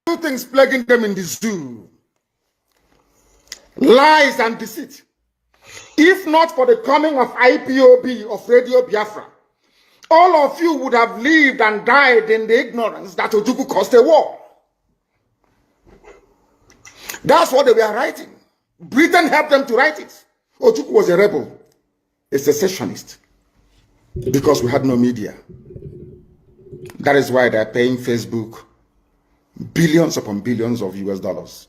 two things plaguing them in the zoo: lies and deceit. If not for the coming of IPOB, of Radio Biafra, all of you would have lived and died in the ignorance that Ojukwu caused a war. That's what they were writing. Britain helped them to write it. Ojukwu was a rebel, a secessionist, because we had no media. That is why they're paying Facebook billions upon billions of US dollars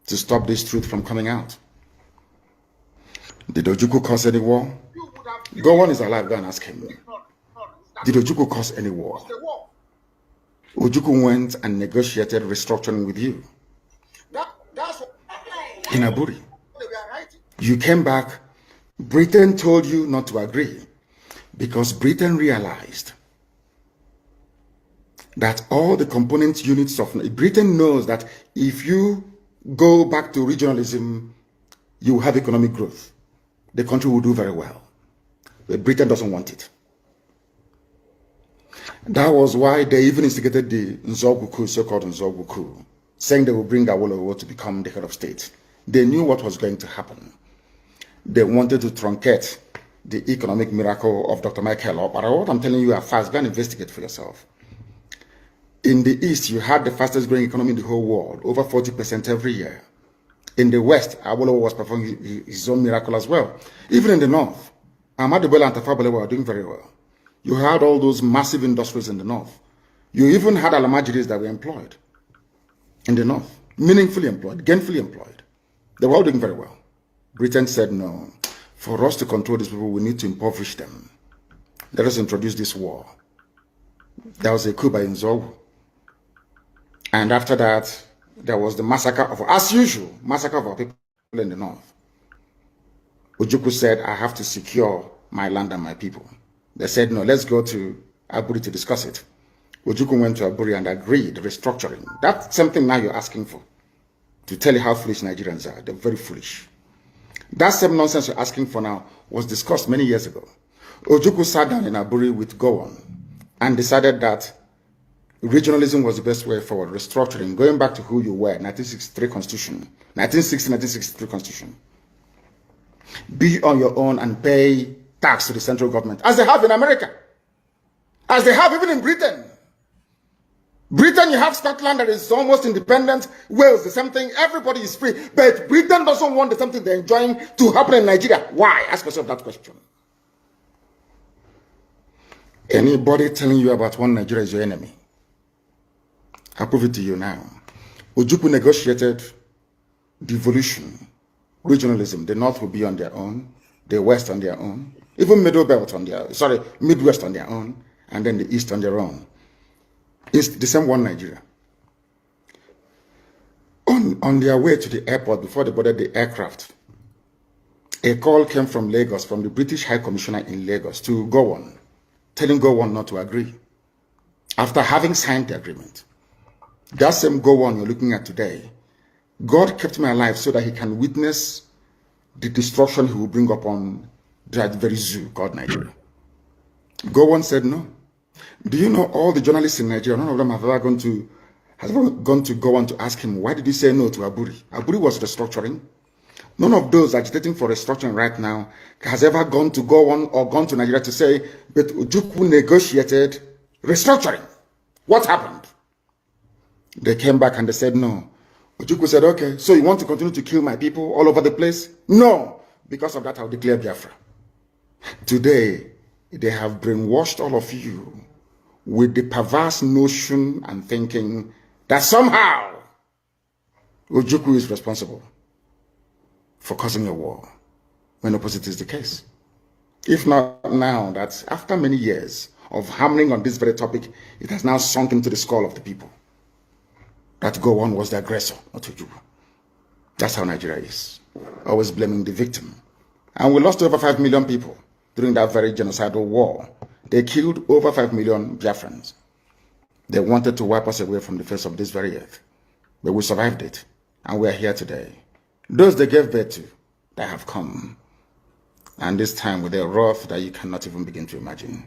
to stop this truth from coming out. Did Ojukwu cause any war? Go on is alive, go and ask him. Did Ojukwu cause any war? Ojukwu went and negotiated restructuring with you in Aburi. You came back. Britain told you not to agree because Britain realized that all the component units of Britain knows that if you go back to regionalism, you will have economic growth. The country will do very well. But Britain doesn't want it. That was why they even instigated the Nzogwu coup, so-called Nzogwu coup, saying they will bring Awolowo to become the head of state. They knew what was going to happen. They wanted to truncate the economic miracle of Dr. Michael. But what I'm telling you are fast. Go and investigate for yourself. In the East, you had the fastest growing economy in the whole world, over 40% every year. In the West, Awolowo was performing his own miracle as well. Even in the North, Ahmadu Bello and Tafawa Balewa were doing very well. You had all those massive industries in the North. You even had Alamajiris that were employed in the North, meaningfully employed, gainfully employed. They were all doing very well. Britain said, no, for us to control these people, we need to impoverish them. Let us introduce this war. There was a coup by Nzogwu. And after that, there was the massacre of, as usual, massacre of our people in the North. Ojukwu said, I have to secure my land and my people. They said, no, let's go to Aburi to discuss it. Ojukwu went to Aburi and agreed restructuring. That's something now you're asking for. To tell you how foolish Nigerians are. They're very foolish. That same nonsense you're asking for now was discussed many years ago. Ojukwu sat down in Aburi with Gowon and decided that regionalism was the best way forward. Restructuring, going back to who you were, 1963 Constitution, 1963 Constitution. Be on your own and pay tax to the central government, as they have in America, as they have even in Britain. Britain, you have Scotland that is almost independent. Wales, the same thing. Everybody is free. But Britain doesn't want the same thing they're enjoying to happen in Nigeria. Why? Ask yourself that question. Anybody telling you about one Nigeria is your enemy. I'll prove it to you now. Ojukwu negotiated devolution, regionalism. The North will be on their own, the West on their own, even Midwest on their own, and then the East on their own. It's the same one Nigeria. On their way to the airport, before they boarded the aircraft, a call came from Lagos, from the British High Commissioner in Lagos to Gowon, telling Gowon not to agree, after having signed the agreement. That same Gowon you're looking at today, God kept me alive so that he can witness the destruction he will bring upon that very zoo called Nigeria. Gowon said no. Do you know all the journalists in Nigeria, none of them have ever gone to Gowon to ask him, why did you say no to Aburi? Aburi was restructuring. None of those agitating for restructuring right now has ever gone to Gowon or gone to Nigeria to say, but Ojukwu negotiated restructuring. What happened? They came back and they said no. Ojukwu said, okay, so you want to continue to kill my people all over the place? No. Because of that, I'll declare Biafra. Today, they have brainwashed all of you with the perverse notion and thinking that somehow Ojukwu is responsible for causing a war, when opposite is the case. If not now, that after many years of hammering on this very topic, it has now sunk into the skull of the people that Gowon was the aggressor, not Ojukwu. That's how Nigeria is, always blaming the victim. And we lost over 5 million people during that very genocidal war. They killed over 5 million Biafrans. They wanted to wipe us away from the face of this very earth. But we survived it, and we are here today. Those they gave birth to, they have come. And this time with a wrath that you cannot even begin to imagine.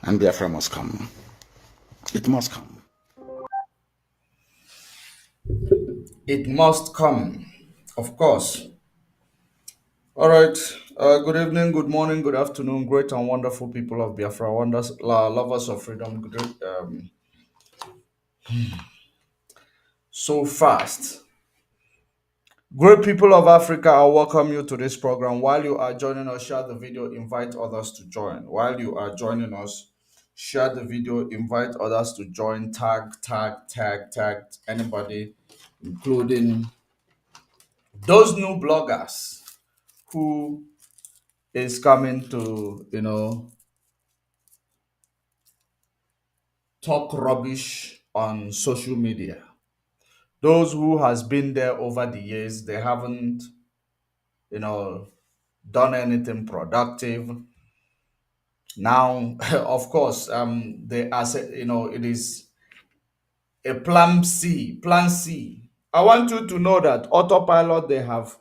And Biafra must come. It must come. It must come, of course. All right. Good evening, good morning, good afternoon, great and wonderful people of Biafra, wonders, lovers of freedom. So fast. Great people of Africa, I welcome you to this program. While you are joining us, share the video, invite others to join. While you are joining us, share the video, invite others to join. Tag anybody, including those new bloggers who is coming to talk rubbish on social media. Those who has been there over the years, they haven't you know done anything productive. Now of course, they are it is a plan C. I want you to know that autopilot, they have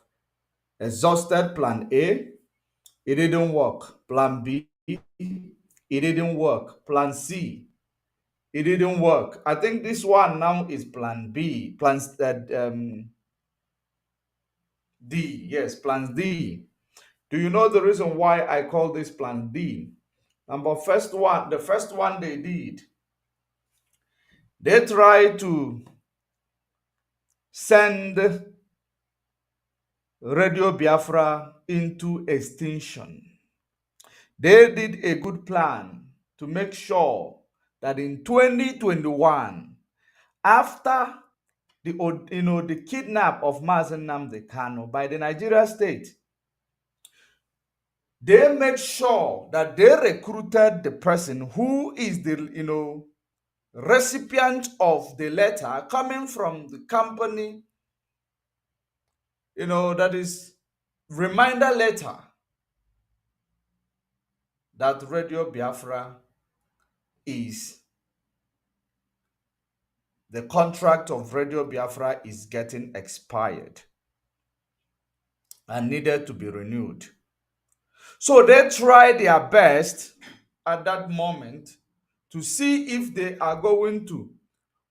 exhausted plan A. It didn't work. Plan B, it didn't work. Plan C, it didn't work. I think this one now is plan B, plans that D. Yes, plan D. Do you know the reason why I call this plan D? The first one they did, they tried to send Radio Biafra into extinction. They did a good plan to make sure that in 2021, after the kidnap of Mazen Namde Kano by the Nigeria state, they made sure that they recruited the person who is the recipient of the letter coming from the company, that is reminder letter that Radio Biafra is the contract of Radio Biafra is getting expired and needed to be renewed. So they tried their best at that moment to see if they are going to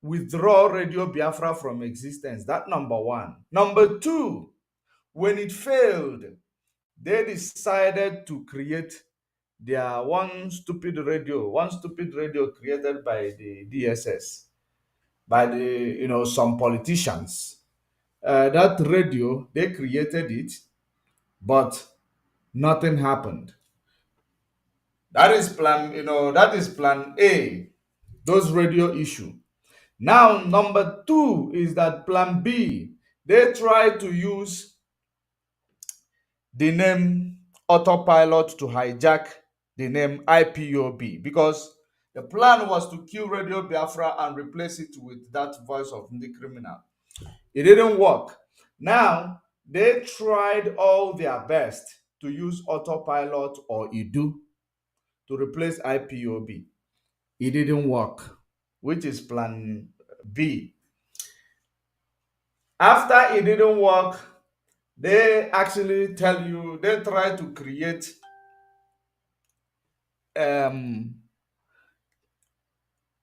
withdraw Radio Biafra from existence. That number one. Number two, when it failed, they decided to create their one stupid radio created by the DSS, by the some politicians. That radio, they created it, but nothing happened. That is plan A, those radio issue. Now, number two is that plan B, they try to use the name autopilot to hijack the name IPOB, because the plan was to kill Radio Biafra and replace it with that voice of the criminal. It didn't work. Now, they tried all their best to use autopilot or IDU to replace IPOB. It didn't work, which is plan B. After it didn't work, they actually tell you they try to create um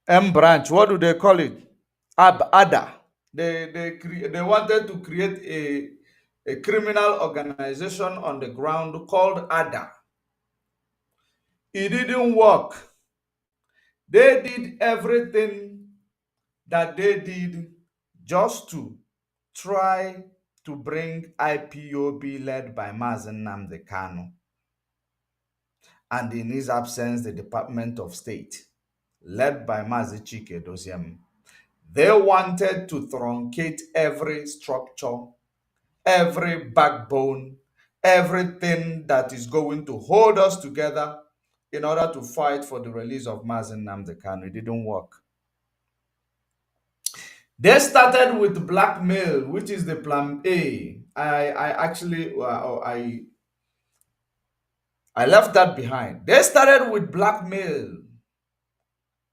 M branch. What do they call it? ADA. They wanted to create a criminal organization on the ground called ADA. It didn't work. They did everything that they did just to try to bring IPOB led by Mazen Namde Kanu, and in his absence, the Department of State led by Mazi Chike Doziem. They wanted to truncate every structure, every backbone, everything that is going to hold us together in order to fight for the release of Mazen Namde Kanu. It didn't work. They started with blackmail, which is the plan A. I left that behind. They started with blackmail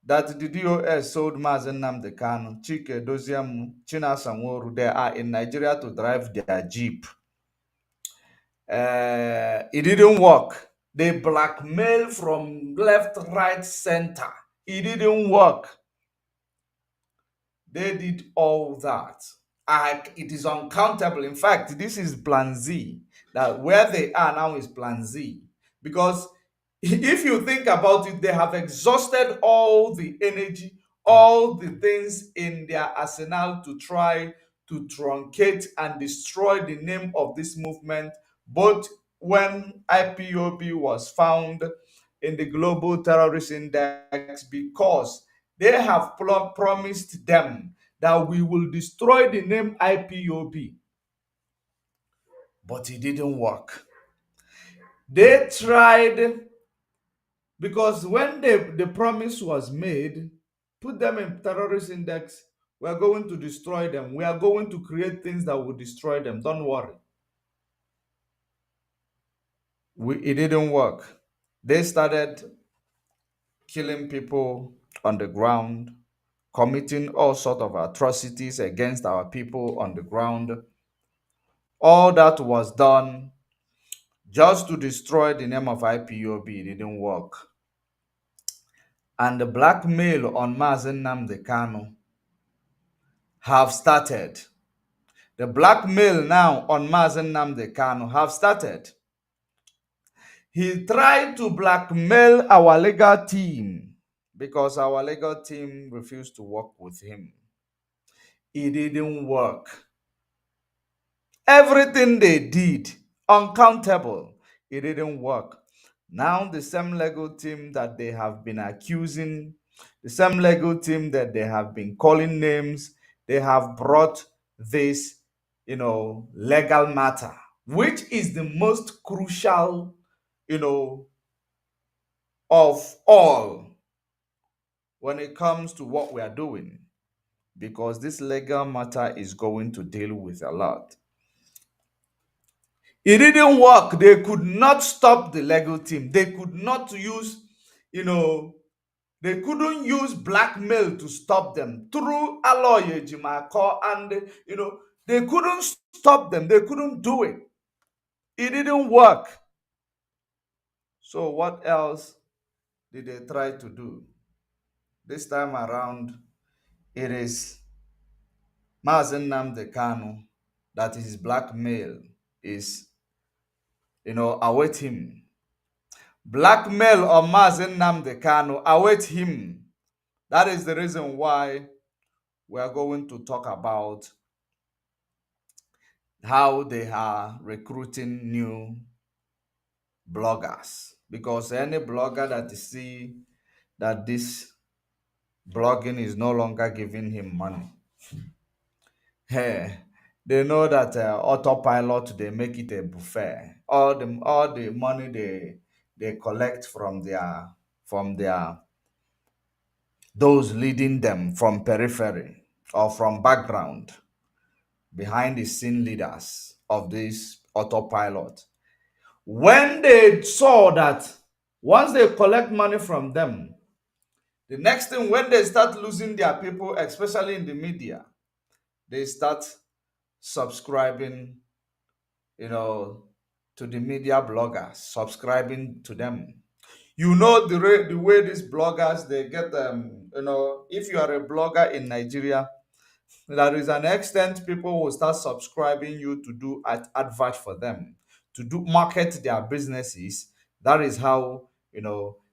that the DOS sold Mazen Namde Kanu, Chike Doziemu, Chinasa Nworu. They are in Nigeria to drive their jeep. It didn't work. They blackmail from left, right, center. It didn't work. They did all that. it is uncountable. In fact, this is plan Z. That where they are now is plan Z. Because if you think about it, they have exhausted all the energy, all the things in their arsenal to try to truncate and destroy the name of this movement, both when IPOB was found in the Global Terrorist Index, because they have promised them that we will destroy the name IPOB, but it didn't work. They tried, because when the promise was made, put them in terrorist index, we are going to destroy them. We are going to create things that will destroy them. Don't worry. It didn't work. They started killing people on the ground, committing all sort of atrocities against our people on the ground. All that was done just to destroy the name of IPOB. It didn't work. And the blackmail on Mazen Nnamdi Kanu have started. The blackmail now on Mazen Nnamdi Kanu have started. He tried to blackmail our legal team because our legal team refused to work with him. It didn't work. Everything they did, uncountable, it didn't work. Now the same legal team that they have been accusing, the same legal team that they have been calling names, they have brought this, legal matter, which is the most crucial, of all when it comes to what we are doing, because this legal matter is going to deal with a lot. It didn't work. They could not stop the legal team. They could not use, you know, they couldn't use blackmail to stop them through Aloye Jimako, and they couldn't stop them. They couldn't do it. It didn't work. So what else did they try to do? This time around, it is Mazen Nnamdi Kanu that his blackmail is, await him. Blackmail on Mazen Nnamdi Kanu await him. That is the reason why we are going to talk about how they are recruiting new bloggers. Because any blogger that see that this blogging is no longer giving him money, hey, they know that autopilot, they make it a buffet. All the money they collect from their those leading them from periphery or from background, behind the scene leaders of this autopilot, when they saw that once they collect money from them, the next thing, when they start losing their people, especially in the media, they start subscribing, to the media bloggers, subscribing to them. The way these bloggers, they get them, if you are a blogger in Nigeria, there is an extent people will start subscribing you to do advert for them, to do market their businesses. That is how,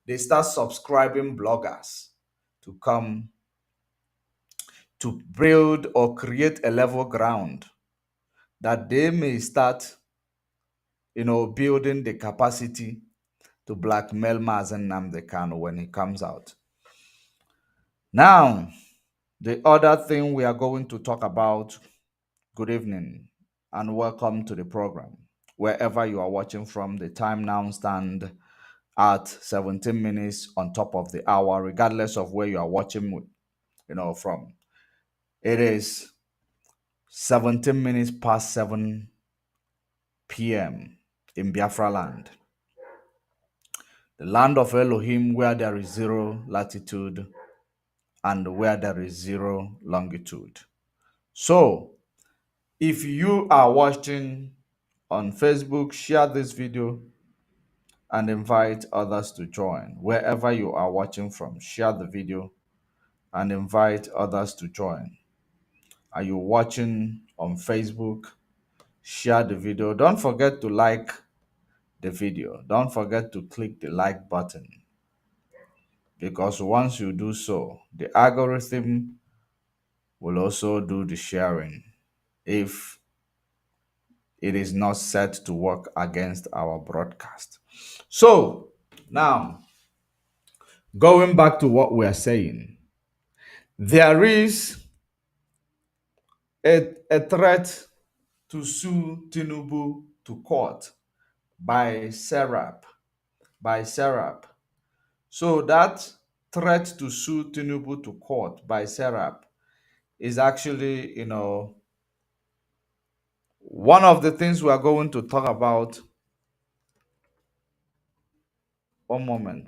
they start subscribing bloggers to come to build or create a level ground that they may start, building the capacity to blackmail Mazen Nnamdi Kanu when he comes out. Now, the other thing we are going to talk about. Good evening and welcome to the program. Wherever you are watching from, the time now stand at 17 minutes on top of the hour, regardless of where you are watching, from. It is 17 minutes past 7 p.m. in Biafra land, the land of Elohim, where there is zero latitude and where there is zero longitude. So, if you are watching on Facebook, share this video and invite others to join. Wherever you are watching from, share the video and invite others to join. Are you watching on Facebook? Share the video. Don't forget to like the video. Don't forget to click the like button, because once you do so, the algorithm will also do the sharing if it is not set to work against our broadcast. So, now going back to what we are saying, there is a threat to sue Tinubu to court by Serap. By Serap. So that threat to sue Tinubu to court by Serap is actually, one of the things we are going to talk about. One moment.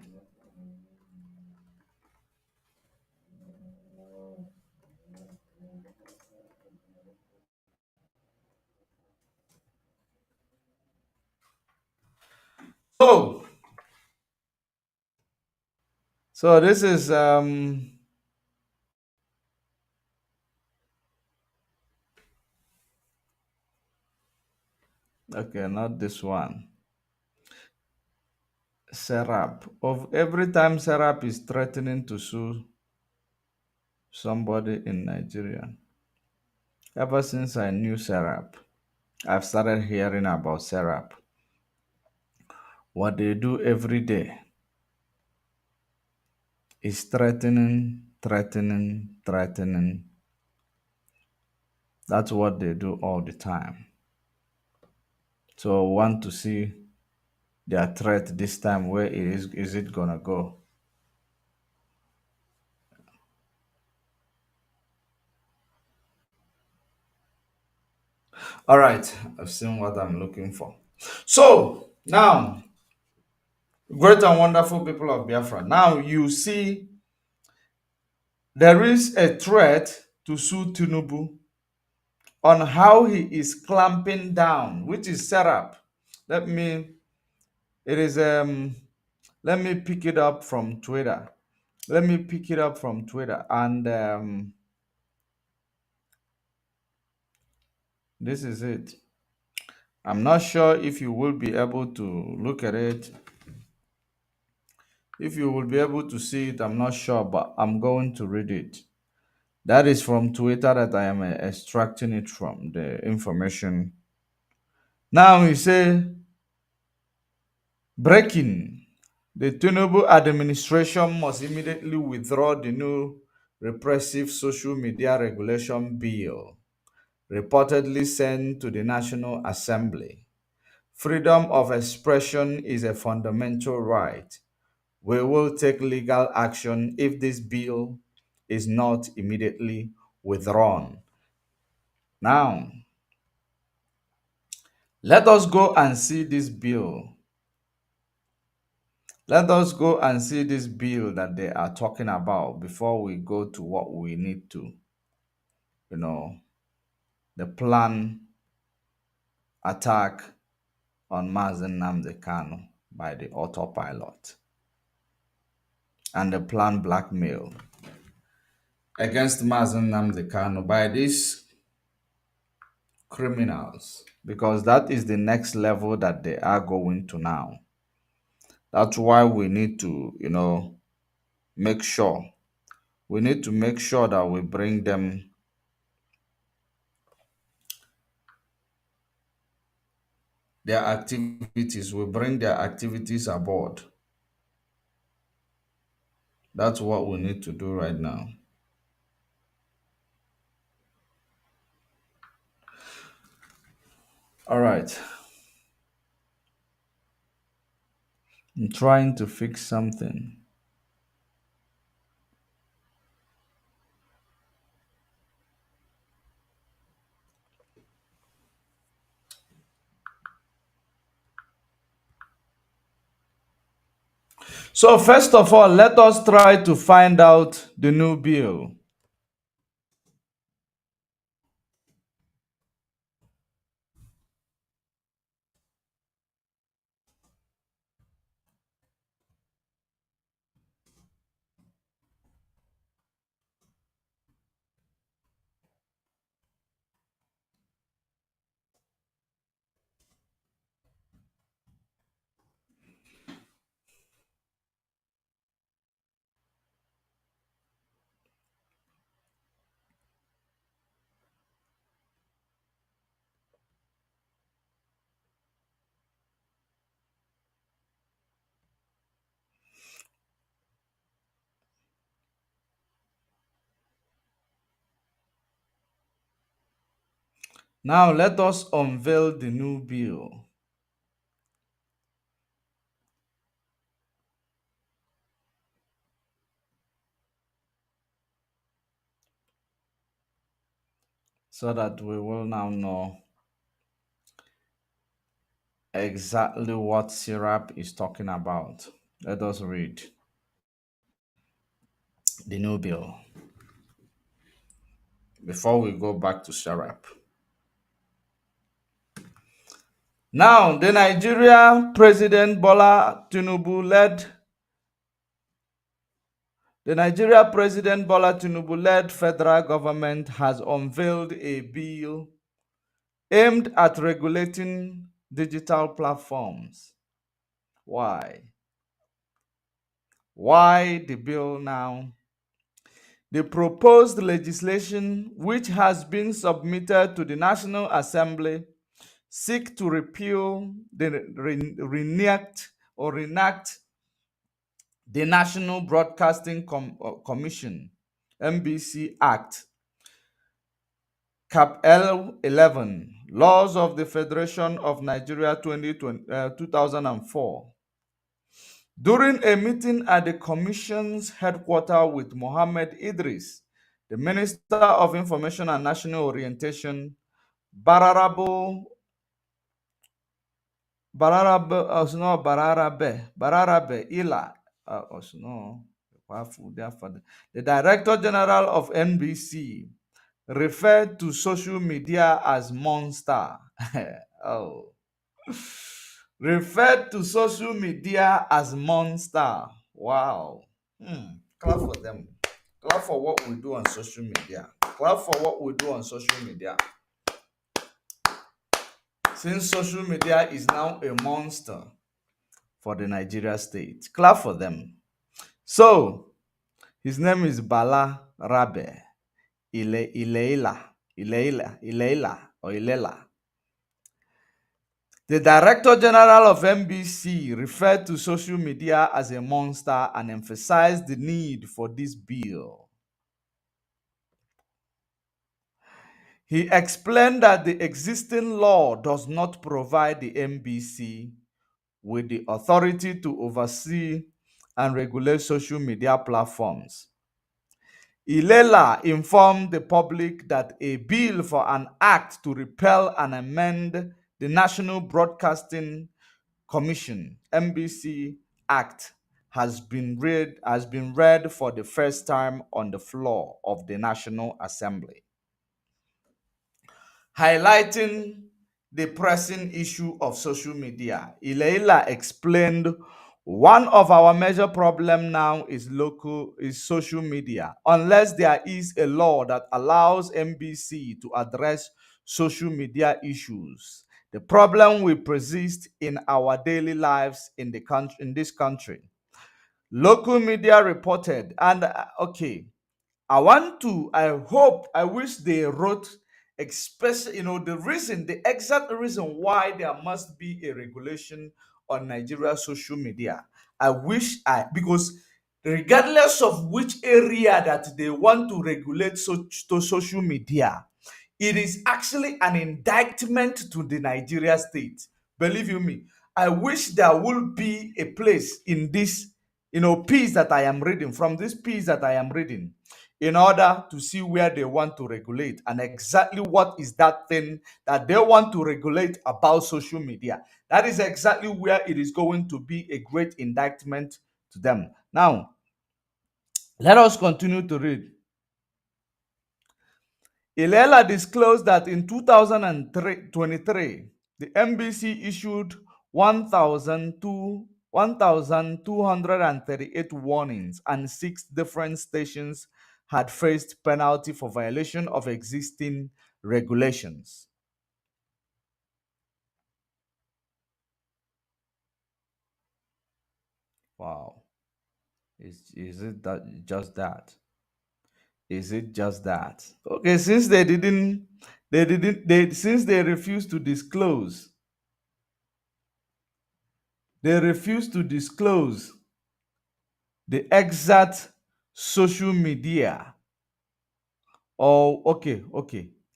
So, so this is okay, not this one. Serap. Of every time Serap is threatening to sue somebody in Nigeria. Ever since I knew Serap, I've started hearing about Serap. What they do every day is threatening, threatening, threatening. That's what they do all the time. So I want to see their threat this time. Where is it gonna go? All right, I've seen what I'm looking for. So now, great and wonderful people of Biafra, now you see there is a threat to sue Tinubu on how he is clamping down, which is Serap. Let me, it is let me pick it up from Twitter. Let me pick it up from Twitter, and this is it. I'm not sure if you will be able to look at it. If you will be able to see it, I'm not sure, but I'm going to read it. That is from Twitter that I am extracting it from, the information. Now he say, breaking. The Tinubu administration must immediately withdraw the new repressive social media regulation bill, reportedly sent to the National Assembly. Freedom of expression is a fundamental right. We will take legal action if this bill is not immediately withdrawn. Now, let us go and see this bill. Let us go and see this bill that they are talking about before we go to what we need to, you know, the plan attack on Mazen Nnamdi Kanu by the autopilot and the plan blackmail against Mazen Nnamdi Kanu by these criminals, because that is the next level that they are going to now. That's why we need to, make sure. We need to make sure that we bring them their activities, we bring their activities aboard. That's what we need to do right now. All right. I'm trying to fix something. So first of all, let us try to find out the new bill. Now let us unveil the new bill so that we will now know exactly what Serap is talking about. Let us read the new bill before we go back to Serap. Now, the Nigeria President Bola Tinubu led federal government has unveiled a bill aimed at regulating digital platforms. Why? Why the bill now? The proposed legislation, which has been submitted to the National Assembly, seek to repeal the reenact the National Broadcasting Commission (NBC) Act, Cap L11, Laws of the Federation of Nigeria 2004. During a meeting at the Commission's headquarters with Mohammed Idris, the Minister of Information and National Orientation, Bararabo Bararabe Ila the Director General of NBC referred to social media as monster. Oh. Referred to social media as monster. Wow. Clap for them. Clap for what we do on social media. Clap for what we do on social media. Since social media is now a monster for the Nigeria state. Clap for them. So, his name is Bala Rabe Ileila or Ilela. The Director General of NBC referred to social media as a monster and emphasized the need for this bill. He explained that the existing law does not provide the NBC with the authority to oversee and regulate social media platforms. Ilela informed the public that a bill for an act to repeal and amend the National Broadcasting Commission (NBC) Act has been read for the first time on the floor of the National Assembly, highlighting the pressing issue of social media. Ileila explained one of our major problem now is social media. Unless there is a law that allows NBC to address social media issues, the problem will persist in our daily lives in this country. Local media reported, and okay, I wish they wrote, especially, the exact reason why there must be a regulation on Nigeria social media. Because regardless of which area that they want to regulate to social media, it is actually an indictment to the Nigeria state. Believe you me, I wish there will be a place in this, piece that I am reading, from this piece that I am reading, in order to see where they want to regulate and exactly what is that thing that they want to regulate about social media. That is exactly where it is going to be a great indictment to them. Now, let us continue to read. Ilela disclosed that in 2023, the NBC issued 1,238 warnings, and 6 different stations had faced penalty for violation of existing regulations. Wow. Is it that just that? Is it just that? Okay, since since they refused to disclose, the exact social media. Oh, okay.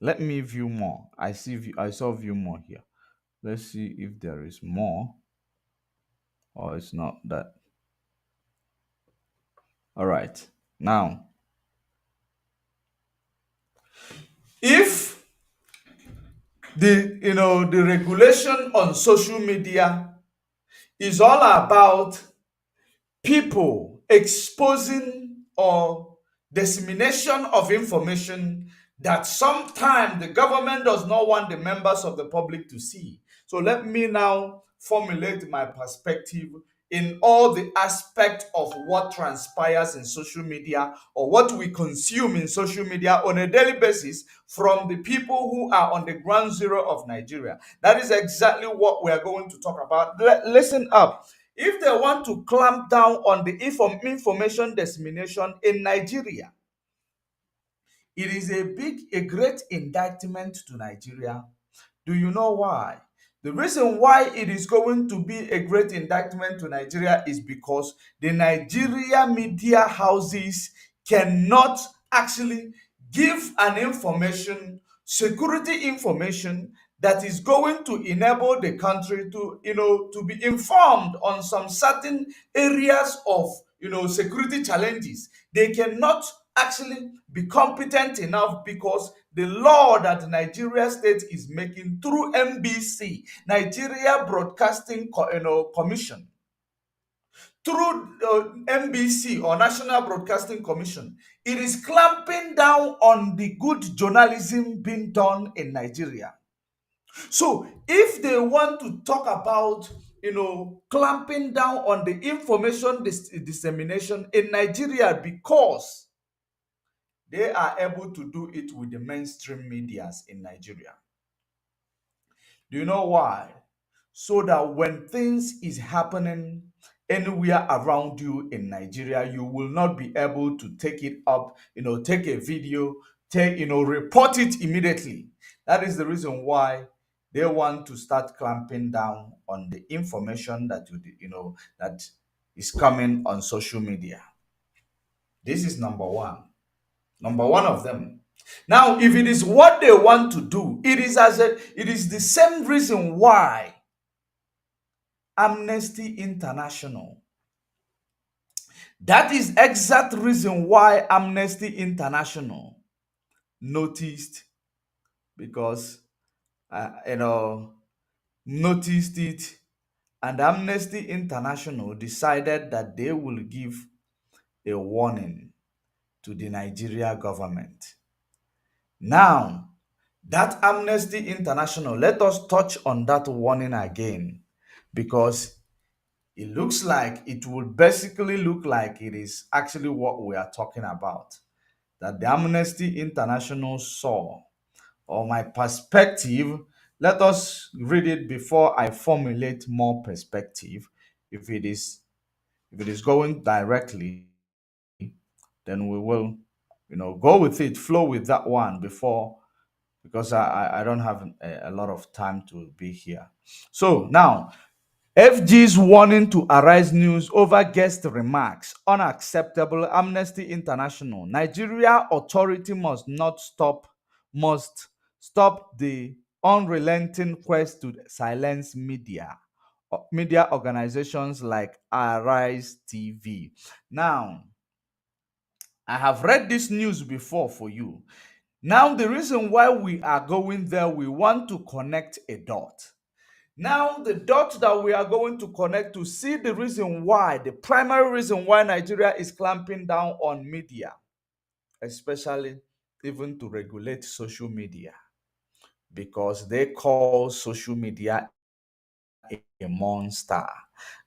Let me view more. I saw view more here. Let's see if there is more or it's not that. All right. Now, if the regulation on social media is all about people exposing or dissemination of information that sometimes the government does not want the members of the public to see. So let me now formulate my perspective in all the aspect of what transpires in social media or what we consume in social media on a daily basis from the people who are on the ground zero of Nigeria. That is exactly what we are going to talk about. Listen up. If they want to clamp down on the information dissemination in Nigeria, it is a great indictment to Nigeria. Do you know why? The reason why it is going to be a great indictment to Nigeria is because the Nigeria media houses cannot actually give an information, security information that is going to enable the country to be informed on some certain areas of security challenges. They cannot actually be competent enough because the law that Nigeria state is making through NBC, Nigeria Broadcasting Commission, through NBC or National Broadcasting Commission, it is clamping down on the good journalism being done in Nigeria. So if they want to talk about clamping down on the information dissemination in Nigeria because they are able to do it with the mainstream medias in Nigeria. Do you know why? So that when things is happening anywhere around you in Nigeria, you will not be able to take it up, take a video, report it immediately. That is the reason why they want to start clamping down on the information that is coming on social media. This is number one of them. Now, if it is what they want to do, it is the same reason why Amnesty International. That is exact reason why Amnesty International noticed because noticed it, and Amnesty International decided that they will give a warning to the Nigeria government. Now, that Amnesty International, let us touch on that warning again because it will basically look like it is actually what we are talking about. That the Amnesty International saw, or my perspective, let us read it before I formulate more perspective. If it is going directly, then we will go with it, flow with that one before, because I don't have a lot of time to be here. So now, FG's warning to Arise News over guest remarks unacceptable. Amnesty International. Nigeria authority must stop the unrelenting quest to silence media organizations like Arise TV. Now, I have read this news before for you. Now, the reason why we are going there, we want to connect a dot. Now, the dot that we are going to connect to see the reason why, the primary reason why Nigeria is clamping down on media, especially even to regulate social media, because they call social media a monster.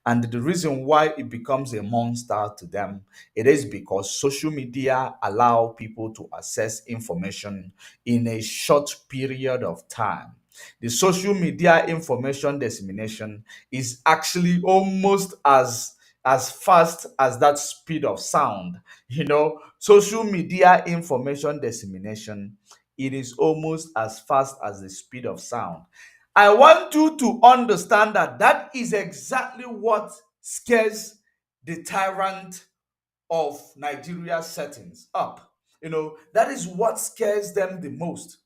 And the reason why it becomes a monster to them, it is because social media allow people to access information in a short period of time. The social media information dissemination is actually almost as fast as that speed of sound. Social media information dissemination, it is almost as fast as the speed of sound. I want you to understand that that is exactly what scares the tyrant of Nigeria's settings up. That is what scares them the most.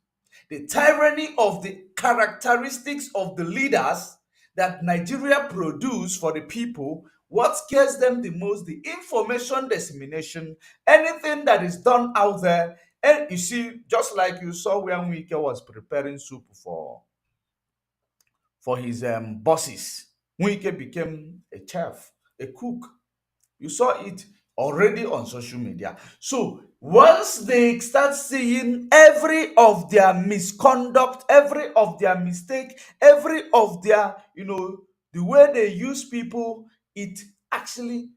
the tyranny of the characteristics of the leaders that Nigeria produce for the people. What scares them the most? The information dissemination, anything that is done out there. And you see, just like you saw when Wike was preparing soup for his bosses, Wike became a chef, a cook. You saw it already on social media. So once they start seeing every of their misconduct, every of their mistake, every of their, the way they use people, it actually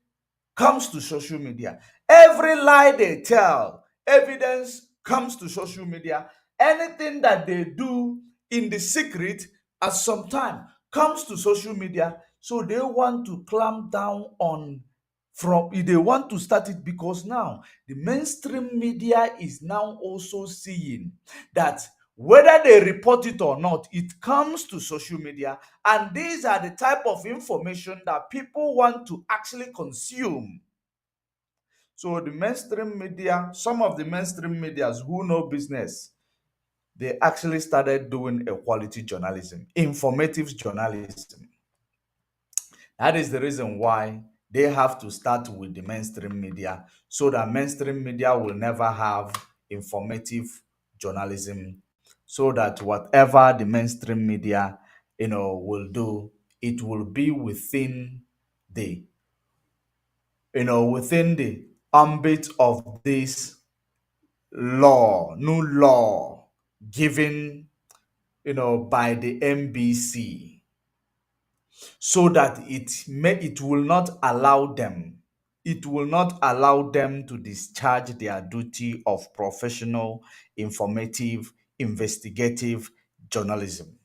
comes to social media. Every lie they tell, evidence comes to social media. Anything that they do in the secret at some time comes to social media. So they want to clamp down on from they want to start it because now the mainstream media is now also seeing that whether they report it or not, it comes to social media, and these are the type of information that people want to actually consume. So the mainstream media, some of the mainstream medias who know business, they actually started doing a quality journalism, informative journalism. That is the reason why they have to start with the mainstream media, so that mainstream media will never have informative journalism, so that whatever the mainstream media will do, it will be within the within the ambit of this new law given by the MBC, so that it will not allow them to discharge their duty of professional, informative, investigative journalism,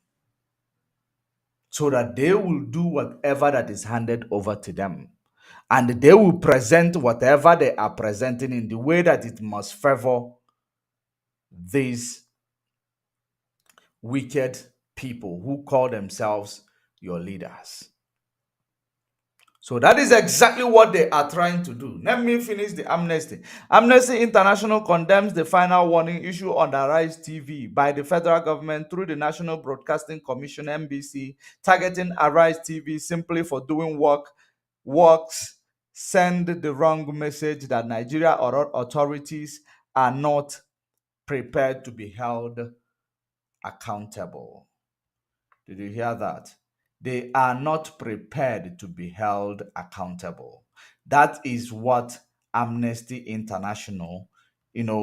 so that they will do whatever that is handed over to them, and they will present whatever they are presenting in the way that it must favor these wicked people who call themselves your leaders. So that is exactly what they are trying to do. Let me finish the amnesty. Amnesty International condemns the final warning issued on the Rise TV by the federal government through the National Broadcasting Commission (NBC), targeting Arise TV simply for doing works send the wrong message that Nigeria authorities are not prepared to be held accountable. Did you hear that? They are not prepared to be held accountable. That is what Amnesty International,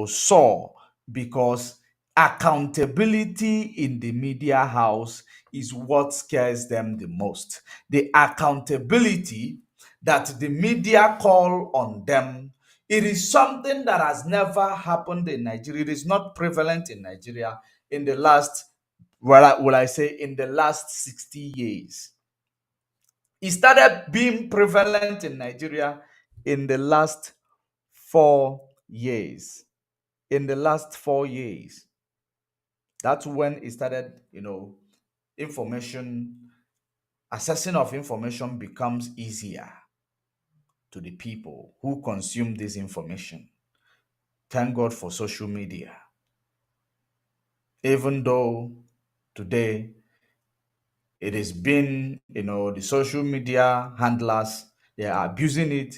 saw, because accountability in the media house is what scares them the most. The accountability that the media call on them, it is something that has never happened in Nigeria. It is not prevalent in Nigeria in the last, will I say, in the last 60 years. It started being prevalent in Nigeria in the last 4 years. In the last 4 years, that's when it started, information, accessing of information becomes easier to the people who consume this information. Thank God for social media. Even though today it has been, the social media handlers, they are abusing it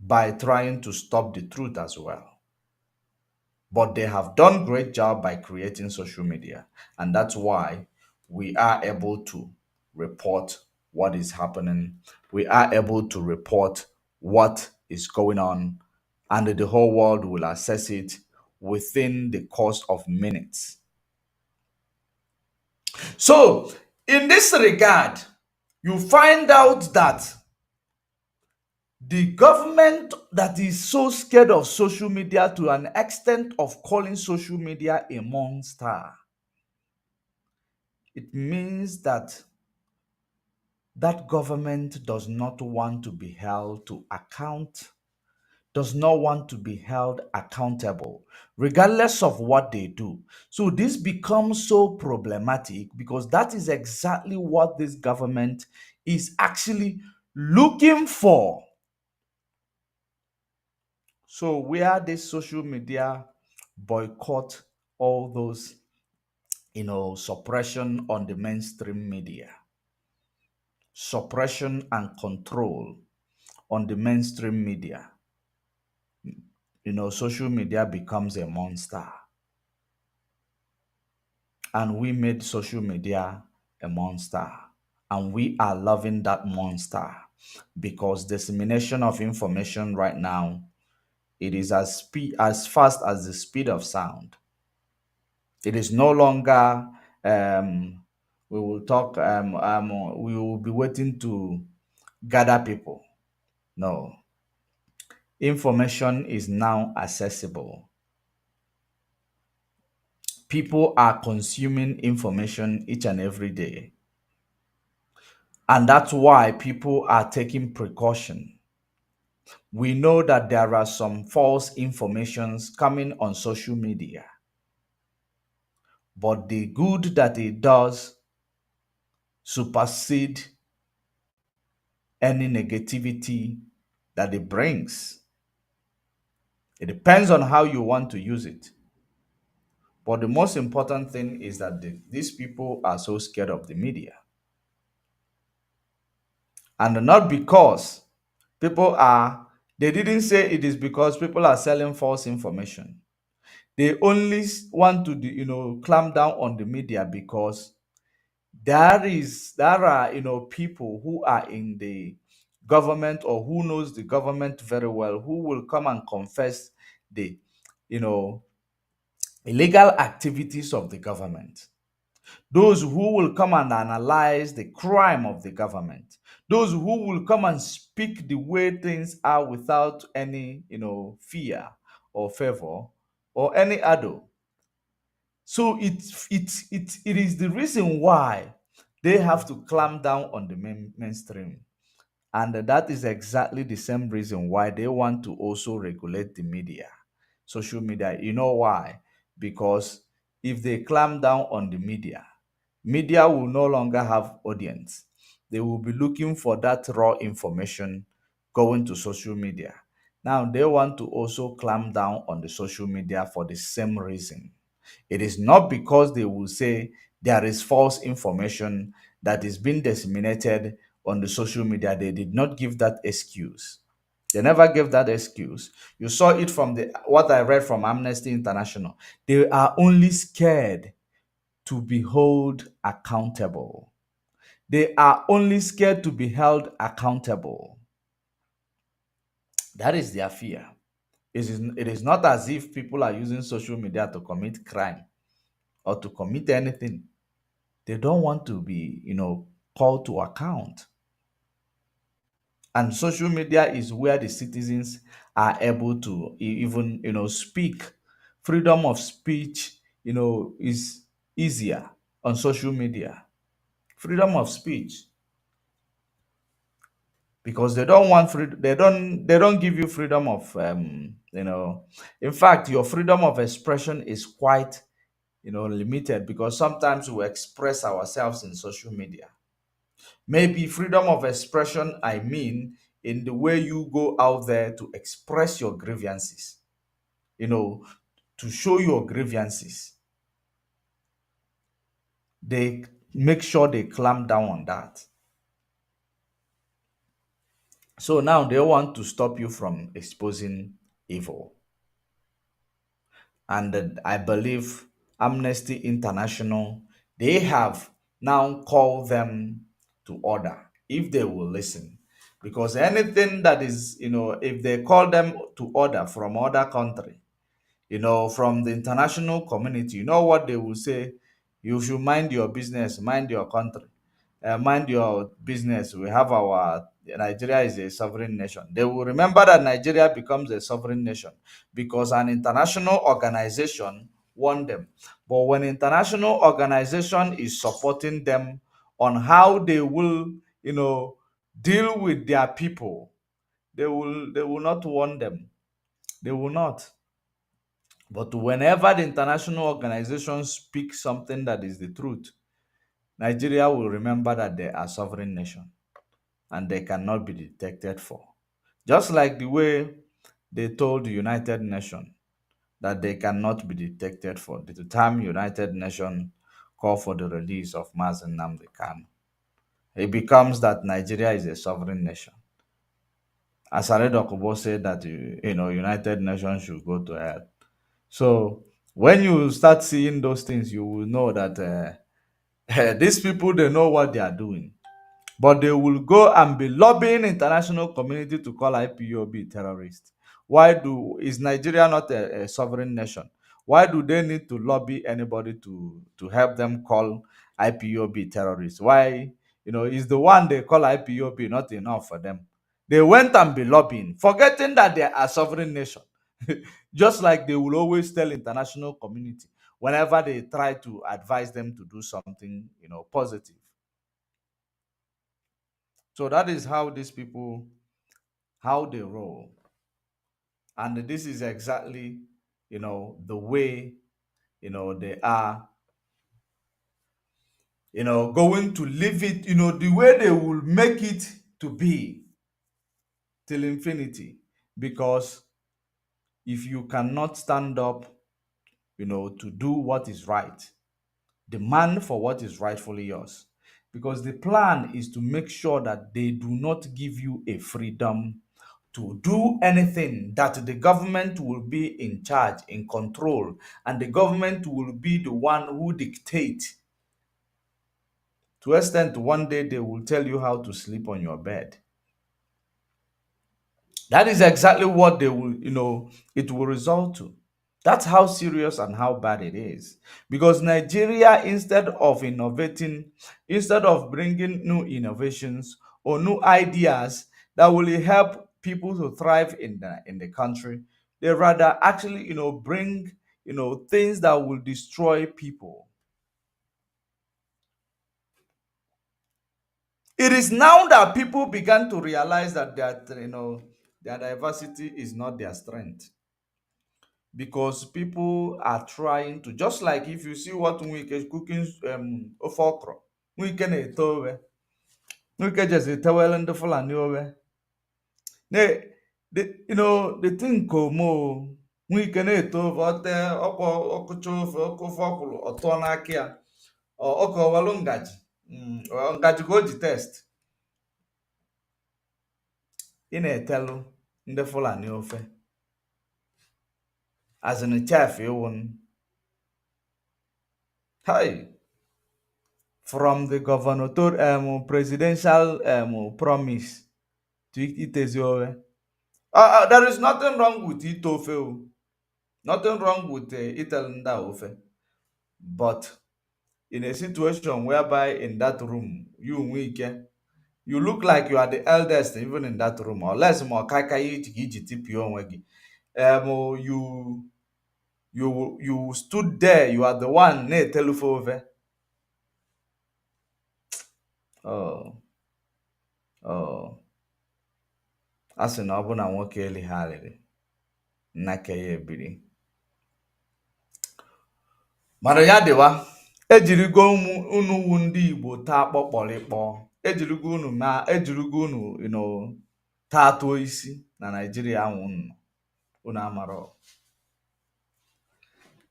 by trying to stop the truth as well. But they have done great job by creating social media. And that's why we are able to report what is happening. We are able to report what is going on, and the whole world will assess it within the course of minutes. So, in this regard, you find out that the government that is so scared of social media to an extent of calling social media a monster, it means that that government does not want to be held to account, does not want to be held accountable, regardless of what they do. So this becomes so problematic because that is exactly what this government is actually looking for. So where this social media boycott all those suppression on the mainstream media, suppression and control on the mainstream media. Social media becomes a monster. And we made social media a monster. And we are loving that monster because dissemination of information right now, it is as fast as the speed of sound. It is no longer we will talk we will be waiting to gather people. No. Information is now accessible. People are consuming information each and every day. And that's why people are taking precaution. We know that there are some false informations coming on social media, but the good that it does supersede any negativity that it brings. It depends on how you want to use it. But the most important thing is that these people are so scared of the media. And not because they didn't say it is because people are selling false information. They only want to, clamp down on the media because there are, people who are in the government or who knows the government very well who will come and confess the, you know, illegal activities of the government. Those who will come and analyze the crime of the government. Those who will come and speak the way things are without any, fear or favor or any ado. So it is the reason why they have to clamp down on the mainstream. And that is exactly the same reason why they want to also regulate the media, social media. You know why? Because if they clamp down on the media will no longer have audience. They will be looking for that raw information going to social media. Now, they want to also clamp down on the social media for the same reason. It is not because they will say there is false information that is being disseminated on the social media. They did not give that excuse. They never gave that excuse. You saw it from the what I read from Amnesty International. They are only scared to be held accountable. They are only scared to be held accountable. That is their fear. It is not as if people are using social media to commit crime or to commit anything. They don't want to be, called to account. And social media is where the citizens are able to even, speak. Freedom of speech, is easier on social media. Freedom of speech, because they don't want they don't give you freedom of in fact your freedom of expression is quite limited, because sometimes we express ourselves in social media. Maybe freedom of expression, I mean, in the way you go out there to express your grievances, you know to show your grievances. They make sure they clamp down on that. So now they want to stop you from exposing evil. And I believe Amnesty International, they have now called them to order if they will listen. Because anything that is, if they call them to order from other country, from the international community, you know what they will say? You should mind your business, mind your country, mind your business. We have our Nigeria is a sovereign nation. They will remember that Nigeria becomes a sovereign nation because an international organization won them. But when international organization is supporting them on how they will, deal with their people, they will not want them. They will not. But whenever the international organization speaks something that is the truth, Nigeria will remember that they are sovereign nation and they cannot be detected for. Just like the way they told the United Nations that they cannot be detected for. The time United Nations call for the release of Mazen Nnamdi Kanu. It becomes that Nigeria is a sovereign nation. As Okubo said that United Nations should go to hell. So when you start seeing those things, you will know that these people, they know what they are doing. But they will go and be lobbying international community to call IPOB terrorists. Is Nigeria not a sovereign nation? Why do they need to lobby anybody to help them call IPOB terrorists? Why, is the one they call IPOB not enough for them? They went and be lobbying, forgetting that they are a sovereign nation. Just like they will always tell international community whenever they try to advise them to do something, positive. So that is how these people, how they roll. And this is exactly, the way, they are, going to live it, the way they will make it to be till infinity. Because if you cannot stand up, to do what is right, demand for what is rightfully yours. Because the plan is to make sure that they do not give you a freedom to do anything, that the government will be in charge, in control, and the government will be the one who dictate. To extent one day they will tell you how to sleep on your bed. That is exactly what they will, it will result to. That's how serious and how bad it is. Because Nigeria, instead of bringing new innovations or new ideas that will help people to thrive in the country, they rather actually, bring, things that will destroy people. It is now that people began to realize their diversity is not their strength, because people are trying to, just like if you see what Nwike is cooking, ofe okra. Nwike na-ete owe. Nwike just etewele ndị Fulani owe. The thing komo. Nwike na-ete ofe, ote ọkwa ọkụcha ofe ọkwụrụ ọtụọ n'aka ya. Ọka owelu ngaji. Ngaji ka o ji test. Ị na-etelu ndị Fulani ofe. As in chef iwun. Hi. From the governor presidential promise to Itezoe. There is nothing wrong with Itofe. Nothing wrong with Italanda Ofe. But in a situation whereby in that room, you Wike, you look like you are the eldest even in that room, or less more kakai TPO. You stood there, you are the one ne telufove. Oh, oh. A sị na ọ bụ na nwoke elighị alịrị, nnake ya ebiri. Mana ya dịwa, ejirigo unu wu ndị Igbo taa kpọkpọrịkpọ. Ejirigo unu taa tụọ isi na Nigeria ahụ unu amarọ.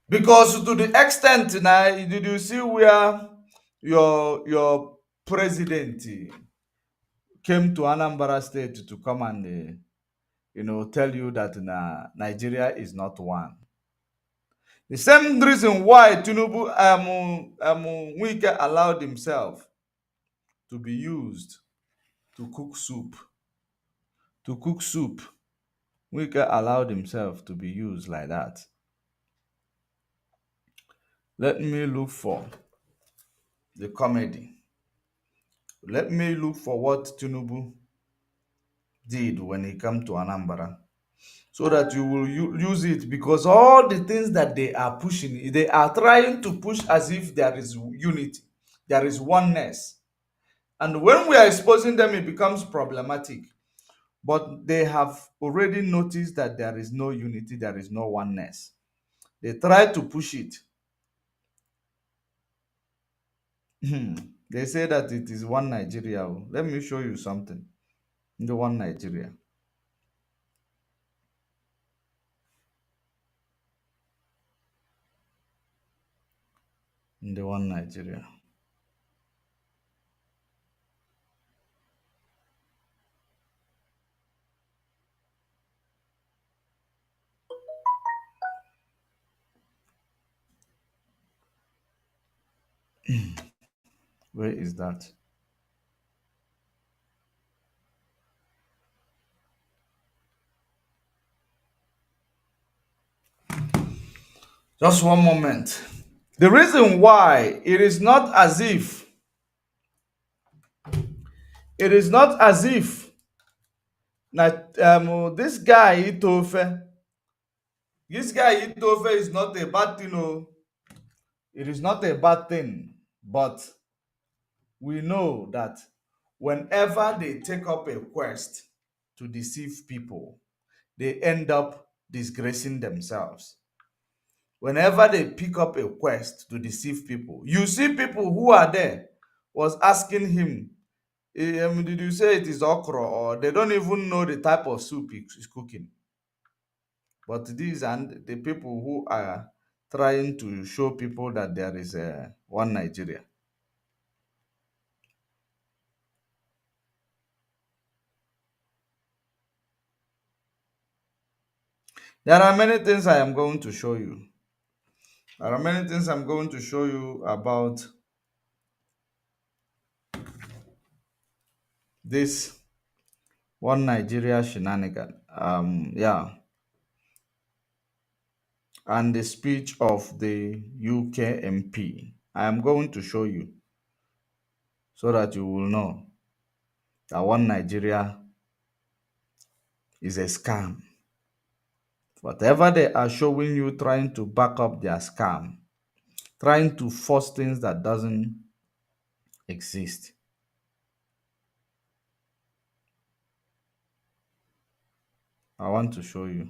Because to the extent na, did you see where your president came to Anambra State to come and tell you that Nigeria is not one. The same reason why Tinubu Wike allowed himself to be used to cook soup. To cook soup. Wike allowed himself to be used like that. Let me look for the comedy. Let me look for what Tinubu did when he came to Anambra, so that you will use it. Because all the things that they are pushing, they are trying to push as if there is unity, there is oneness. And when we are exposing them, it becomes problematic. But they have already noticed that there is no unity, there is no oneness. They try to push it. They say that it is one Nigeria. Let me show you something. The one Nigeria. in the one Nigeria. Where is that? Just one moment. The reason why it is not as if that this guy Itofe is not a bad thing. Oh. It is not a bad thing, but we know that whenever they take up a quest to deceive people, they end up disgracing themselves. Whenever they pick up a quest to deceive people, you see people who are there was asking him, did you say it is okra? Or they don't even know the type of soup he's cooking. But these and the people who are trying to show people that there is one Nigeria. There are many things I am going to show you. There are many things I'm going to show you about this one Nigeria shenanigan. Yeah, and the speech of the UK MP. I am going to show you so that you will know that one Nigeria is a scam. Whatever they are showing you, trying to back up their scam, trying to force things that doesn't exist. I want to show you.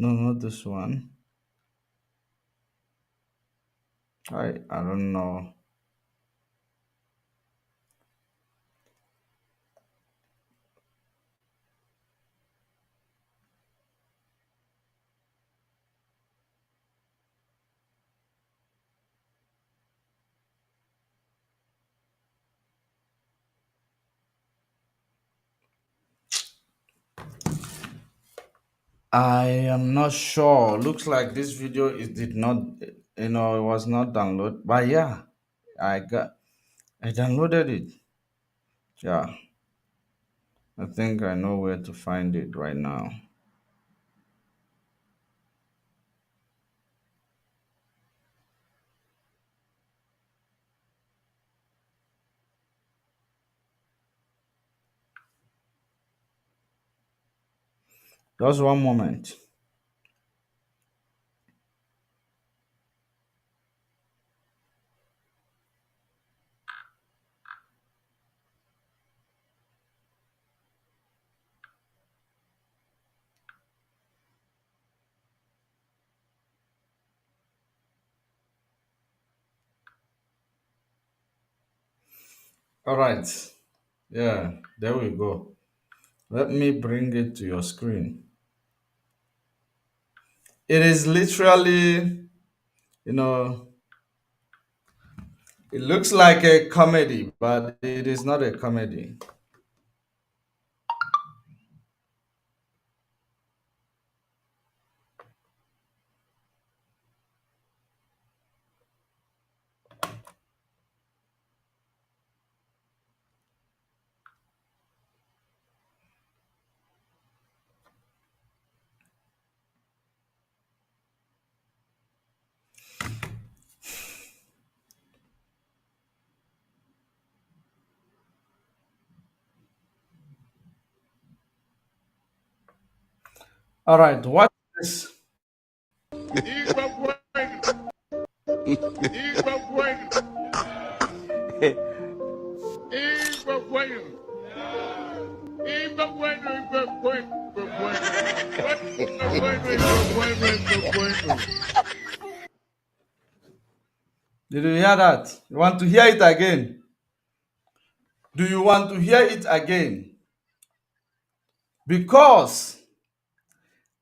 No, not this one. I don't know. I am not sure. Looks like this video is did not, it was not downloaded. But yeah, I downloaded it. Yeah, I think I know where to find it right now. Just one moment. All right. Yeah, there we go. Let me bring it to your screen. It is literally, you know, it looks like a comedy, but it is not a comedy. All right, watch this. Iba bueno, Iba bueno, Iba bueno, Iba bueno, Iba bueno, Iba bueno. What Iba bueno, Iba bueno, Iba bueno. Did you hear that? You want to hear it again? Do you want to hear it again? Because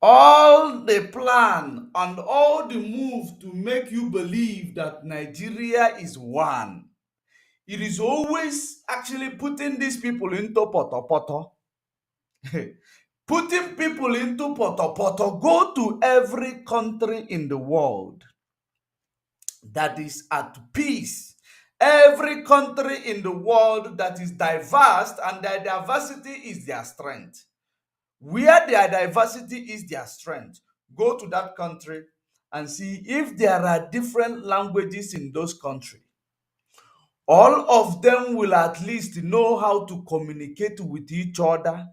all the plan and all the move to make you believe that Nigeria is one, it is always actually putting these people into poto. Putting people into poto. Go to every country in the world that is at peace. Every country in the world that is diverse, and their diversity is their strength. Where their diversity is their strength, go to that country and see if there are different languages in those countries. All of them will at least know how to communicate with each other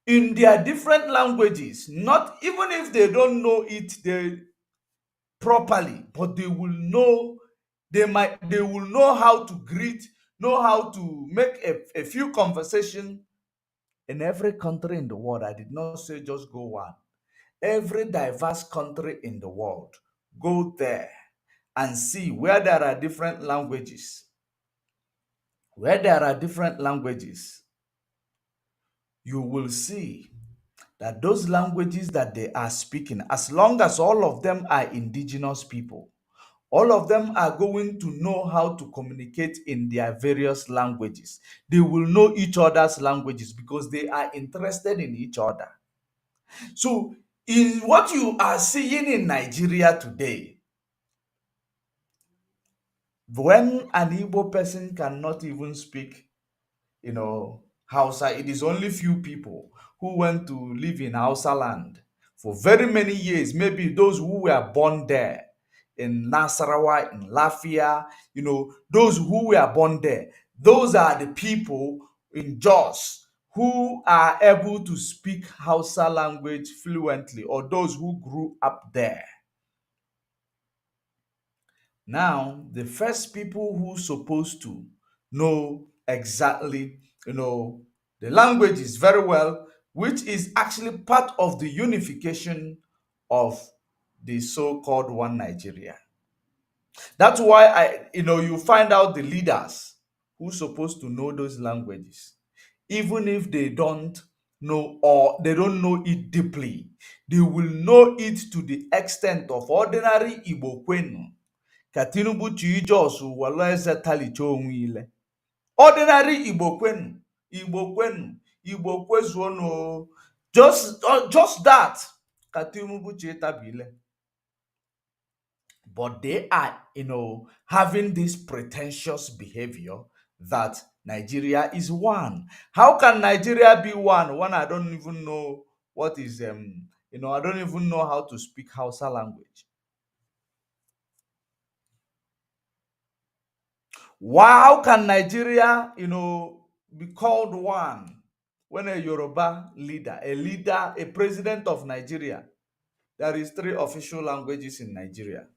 in their different languages. Not even if they don't know it properly, but they will know. They will know how to greet, know how to make a few conversation in every country in the world. I did not say just go one. Every diverse country in the world, go there and see where there are different languages. Where there are different languages, you will see that those languages that they are speaking, as long as all of them are indigenous people, all of them are going to know how to communicate in their various languages. They will know each other's languages because they are interested in each other. So, in what you are seeing in Nigeria today, when an Igbo person cannot even speak, Hausa, it is only few people who went to live in Hausa land for very many years. Maybe those who were born there in Nasarawa, in Lafia, those who were born there. Those are the people in Jos who are able to speak Hausa language fluently, or those who grew up there. Now, the first people who supposed to know exactly, the languages very well, which is actually part of the unification of the so-called one Nigeria. That's why you find out the leaders who supposed to know those languages, even if they don't know, or they don't know it deeply, they will know it to the extent of ordinary Igbo kwenu. Ka Tinubu chi Jos were eze talichaa onwe ile. Ordinary Igbo kwenu, Igbo kwenu, Igbo kwezuonu. Just that. Ka Tinubu chi tabile. But they are, having this pretentious behavior that Nigeria is one. How can Nigeria be one when I don't even know what is, I don't even know how to speak Hausa language? How can Nigeria, be called one when a Yoruba leader, a president of Nigeria, there is 3 official languages in Nigeria.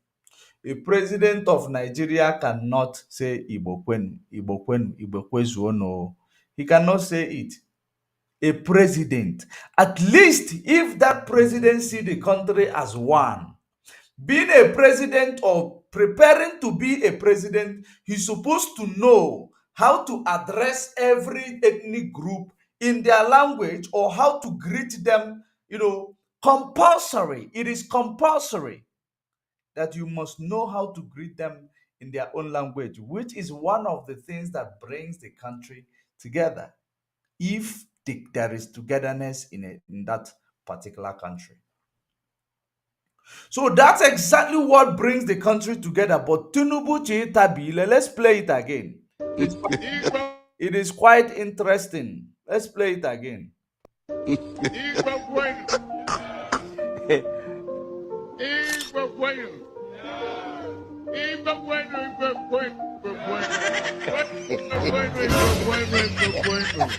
A president of Nigeria cannot say Igbo kwenu, Igbo kwenu, Igbo kwezuono. He cannot say it. A president, at least if that president see the country as one, being a president or preparing to be a president, he's supposed to know how to address every ethnic group in their language, or how to greet them, compulsory. It is compulsory that you must know how to greet them in their own language, which is one of the things that brings the country together, if there is togetherness in that particular country. So that's exactly what brings the country together. But Tinubu Chitabile, let's play it again. It is quite interesting. Let's play it again. Igbo kwenu, Igbo kwenu, Igbo kwenu, Igbo kwenu, Igbo kwenu, Igbo kwenu, Igbo kwenu.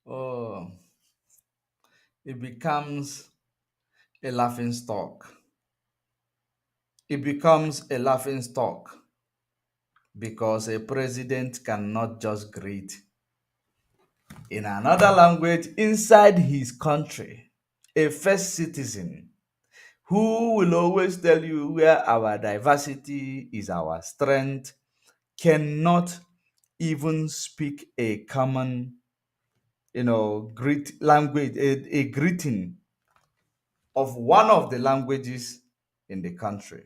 Oh, it becomes a laughing stock. It becomes a laughing stock because a president cannot just greet in another language inside his country, a first citizen. who will always tell you where our diversity is our strength, cannot even speak a common, greet language, a greeting of one of the languages in the country.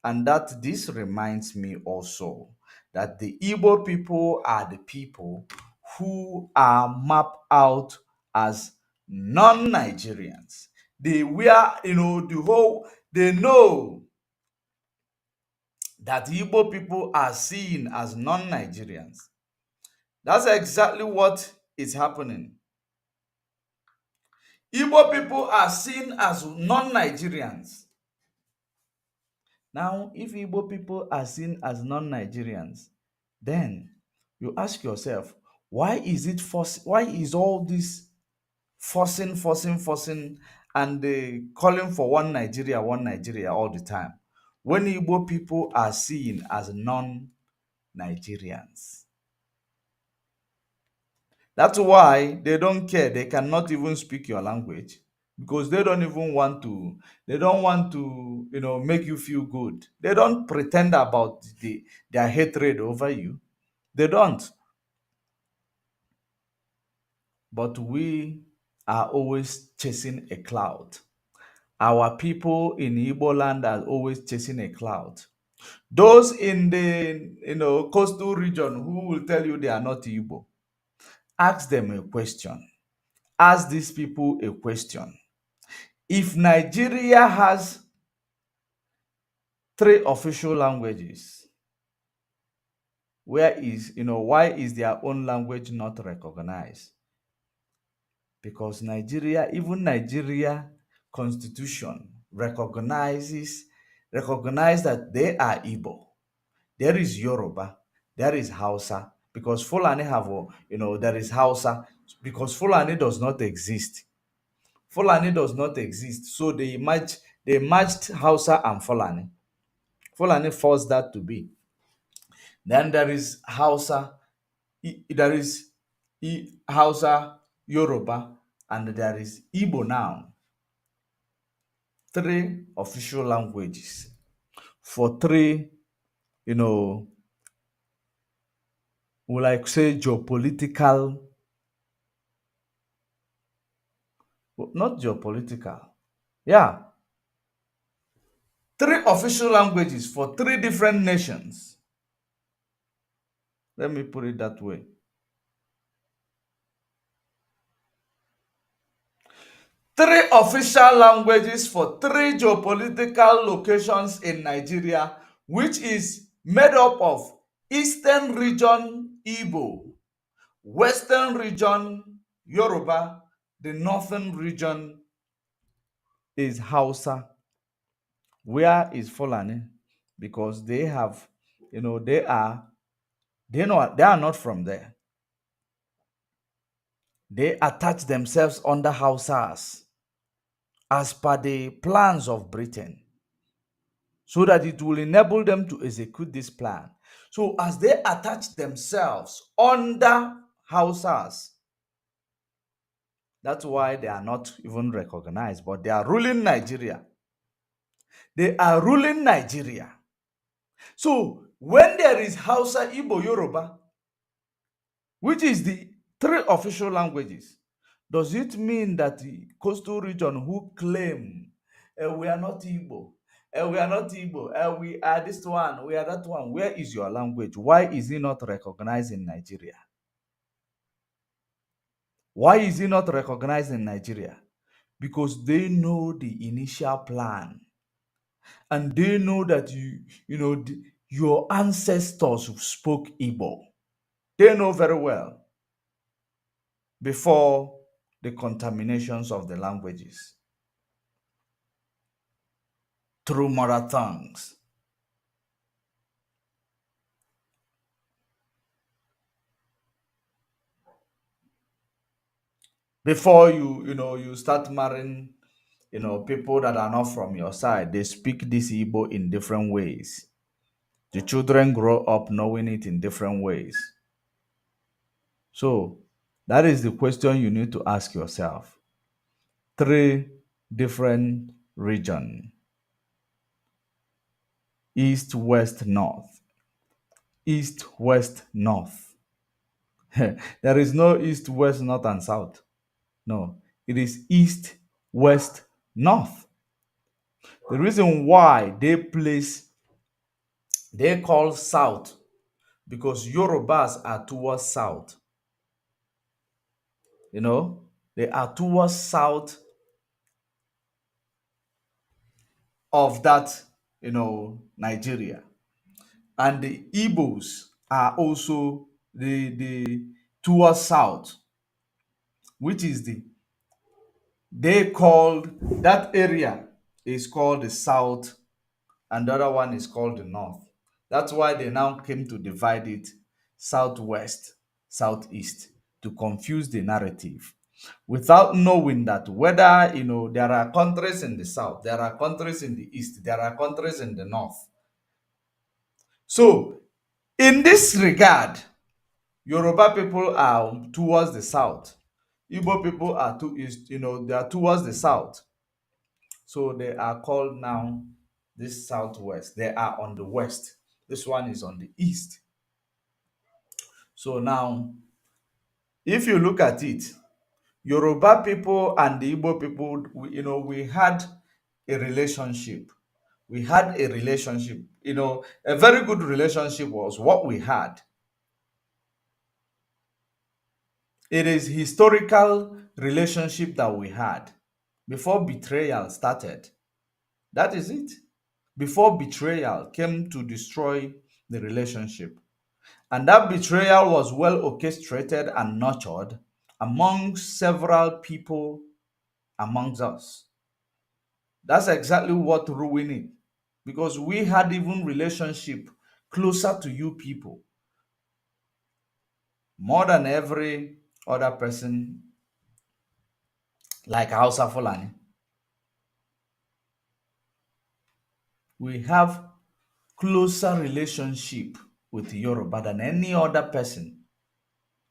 And that this reminds me also that the Igbo people are the people who are mapped out as non-Nigerians. They were, they know that Igbo people are seen as non-Nigerians. That's exactly what is happening. Igbo people are seen as non-Nigerians. Now, if Igbo people are seen as non-Nigerians, then you ask yourself, why is all this forcing, and calling for one Nigeria all the time, when Igbo people are seen as non-Nigerians? That's why they don't care. They cannot even speak your language because they don't even want to. They don't want to, make you feel good. They don't pretend about their hatred over you. They don't. But we are always chasing a cloud. Our people in Igbo land are always chasing a cloud. Those in the coastal region who will tell you they are not Igbo, ask them a question. Ask these people a question. If Nigeria has 3 official languages, why is their own language not recognized? Because even Nigeria constitution recognize that they are Igbo. There is Yoruba, there is Hausa, because Fulani there is Hausa, because Fulani does not exist. Fulani does not exist. So they matched Hausa and Fulani. Fulani forced that to be. Then there is Hausa, there is Hausa, Yoruba, and there is Igbo now. 3 official languages for 3, we like say geopolitical, not geopolitical. Yeah. 3 official languages for 3 different nations. Let me put it that way. 3 official languages for 3 geopolitical locations in Nigeria, which is made up of Eastern region Igbo, Western region Yoruba, the Northern region is Hausa. Where is Fulani? Because they have, they are not from there. They attach themselves under Hausas as per the plans of Britain, so that it will enable them to execute this plan. So as they attach themselves under Hausas, that's why they are not even recognized, but they are ruling Nigeria. They are ruling Nigeria. So when there is Hausa, Igbo, Yoruba, which is the 3 official languages, does it mean that the coastal region who claim we are not Igbo, we are not Igbo, we are this one, we are that one, where is your language? Why is it not recognized in Nigeria? Why is it not recognized in Nigeria? Because they know the initial plan, and they know that your ancestors spoke Igbo. They know very well before the contaminations of the languages through mother tongues. Before you start marrying, people that are not from your side, they speak this Igbo in different ways. The children grow up knowing it in different ways. So that is the question you need to ask yourself. 3 different regions. East, west, north. East, west, north. There is no east, west, north, and south. No, it is east, west, north. The reason why they call south because Yorubas are towards south. You know, they are towards south of that, Nigeria. And the Igbos are also the towards south, which is they called that area is called the south, and the other one is called the north. That's why they now came to divide it southwest, southeast to confuse the narrative without knowing that whether there are countries in the south, there are countries in the east, there are countries in the north. So in this regard, Yoruba people are towards the south. Igbo people are to east, they are towards the south. So they are called now this southwest. They are on the west. This one is on the east. So now, if you look at it, Yoruba people and the Igbo people, we had a relationship. We had a relationship. A very good relationship was what we had. It is historical relationship that we had before betrayal started. That is it. Before betrayal came to destroy the relationship. And that betrayal was well orchestrated and nurtured among several people amongst us. That's exactly what ruined it. Because we had even relationship closer to you people more than every other person like Hausa Fulani. We have closer relationship with Yoruba than any other person.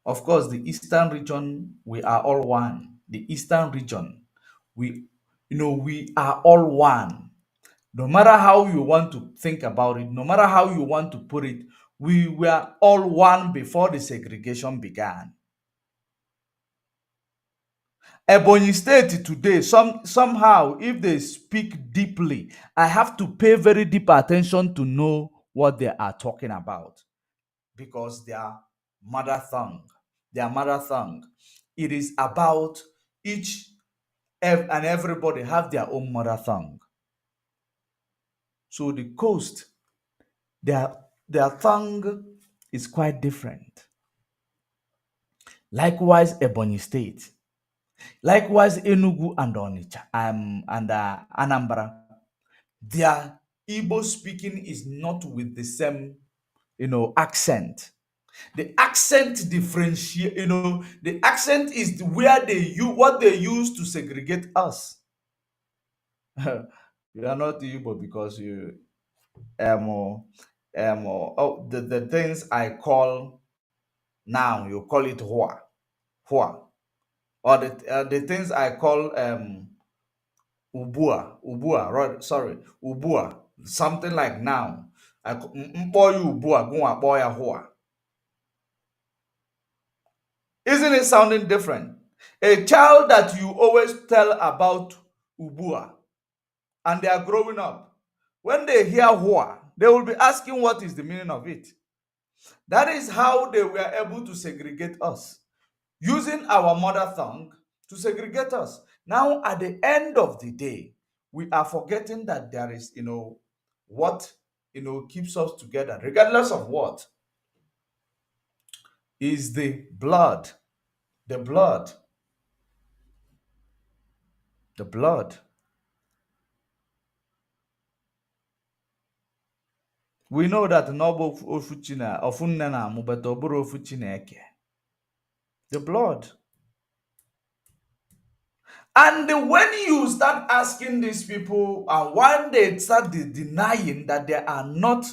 Of course, the eastern region, we are all one. The eastern region, we are all one. No matter how you want to think about it, no matter how you want to put it, we were all one before the segregation began. Ebonyi State today, somehow, if they speak deeply, I have to pay very deep attention to know what they are talking about because their mother tongue, it is about each and everybody have their own mother tongue. So the coast, their tongue is quite different. Likewise, Ebonyi State. Likewise, Enugu and Onitsha and Anambra. Their Igbo speaking is not with the same, accent. The accent differentiate, the accent is where they use what they use to segregate us. You are not Igbo because you the things I call now you call it hua, or the things I call ubua, right? Sorry, ubua, something like now. I mkpọ ya ubua, go akpọ ya hua. Isn't it sounding different? A child that you always tell about ubua, and they are growing up, when they hear hua, they will be asking what is the meaning of it. That is how they were able to segregate us, using our mother tongue to segregate us. Now, at the end of the day, we are forgetting that there is, what, keeps us together, regardless of what, is the blood. The blood. The blood. We know that noble ofuchina ofunna but oburu ofuchineke. The blood. And when you start asking these people, and when they start denying that they are not,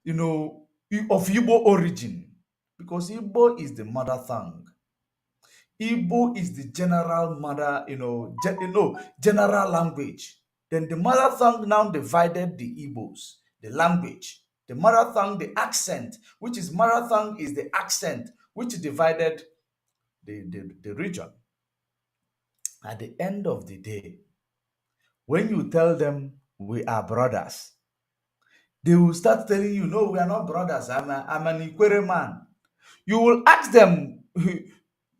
of Igbo origin, because Igbo is the mother tongue. Igbo is the general mother, general language. Then the mother tongue now divided the Igbos, the language. The mother tongue, the accent, which is mother tongue is the accent, which divided the region. At the end of the day, when you tell them we are brothers, they will start telling you, no, we are not brothers. I'm an Ikwere man. You will ask them,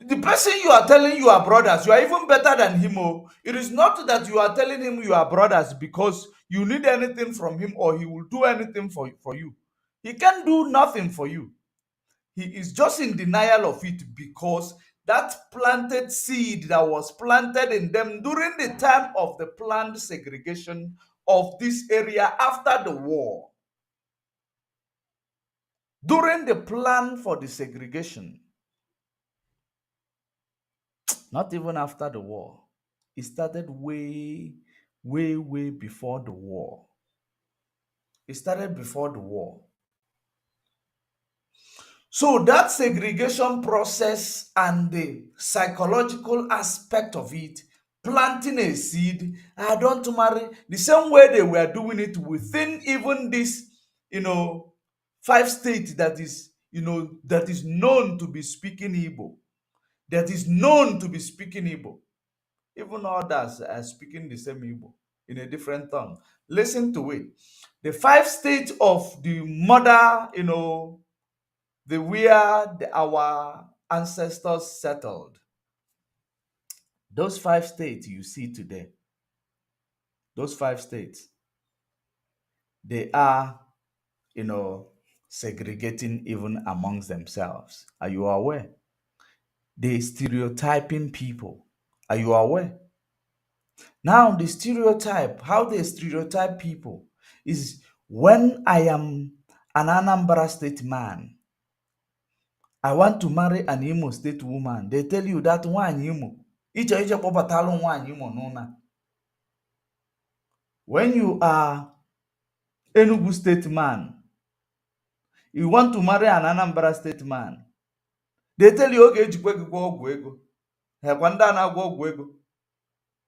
the person you are telling you are brothers, you are even better than him. Oh. It is not that you are telling him you are brothers because you need anything from him or he will do anything for you. He can do nothing for you. He is just in denial of it because that planted seed that was planted in them during the time of the planned segregation of this area after the war. During the plan for the segregation, not even after the war, it started way before the war. It started before the war. So that segregation process and the psychological aspect of it, planting a seed, I don't marry, the same way they were doing it within even this, 5 states that is, that is known to be speaking Igbo, that is known to be speaking Igbo. Even others are speaking the same Igbo in a different tongue. Listen to it. The 5 states of the mother, where our ancestors settled. Those 5 states you see today, those 5 states, they are, segregating even amongst themselves. Are you aware? They stereotyping people. Are you aware? Now, the stereotype, how they stereotype people is when I am an Anambra State man, I want to marry an Imo State woman. They tell you that one Imo. When you are Enugu State man, you want to marry an Anambra State man, they tell you, okay,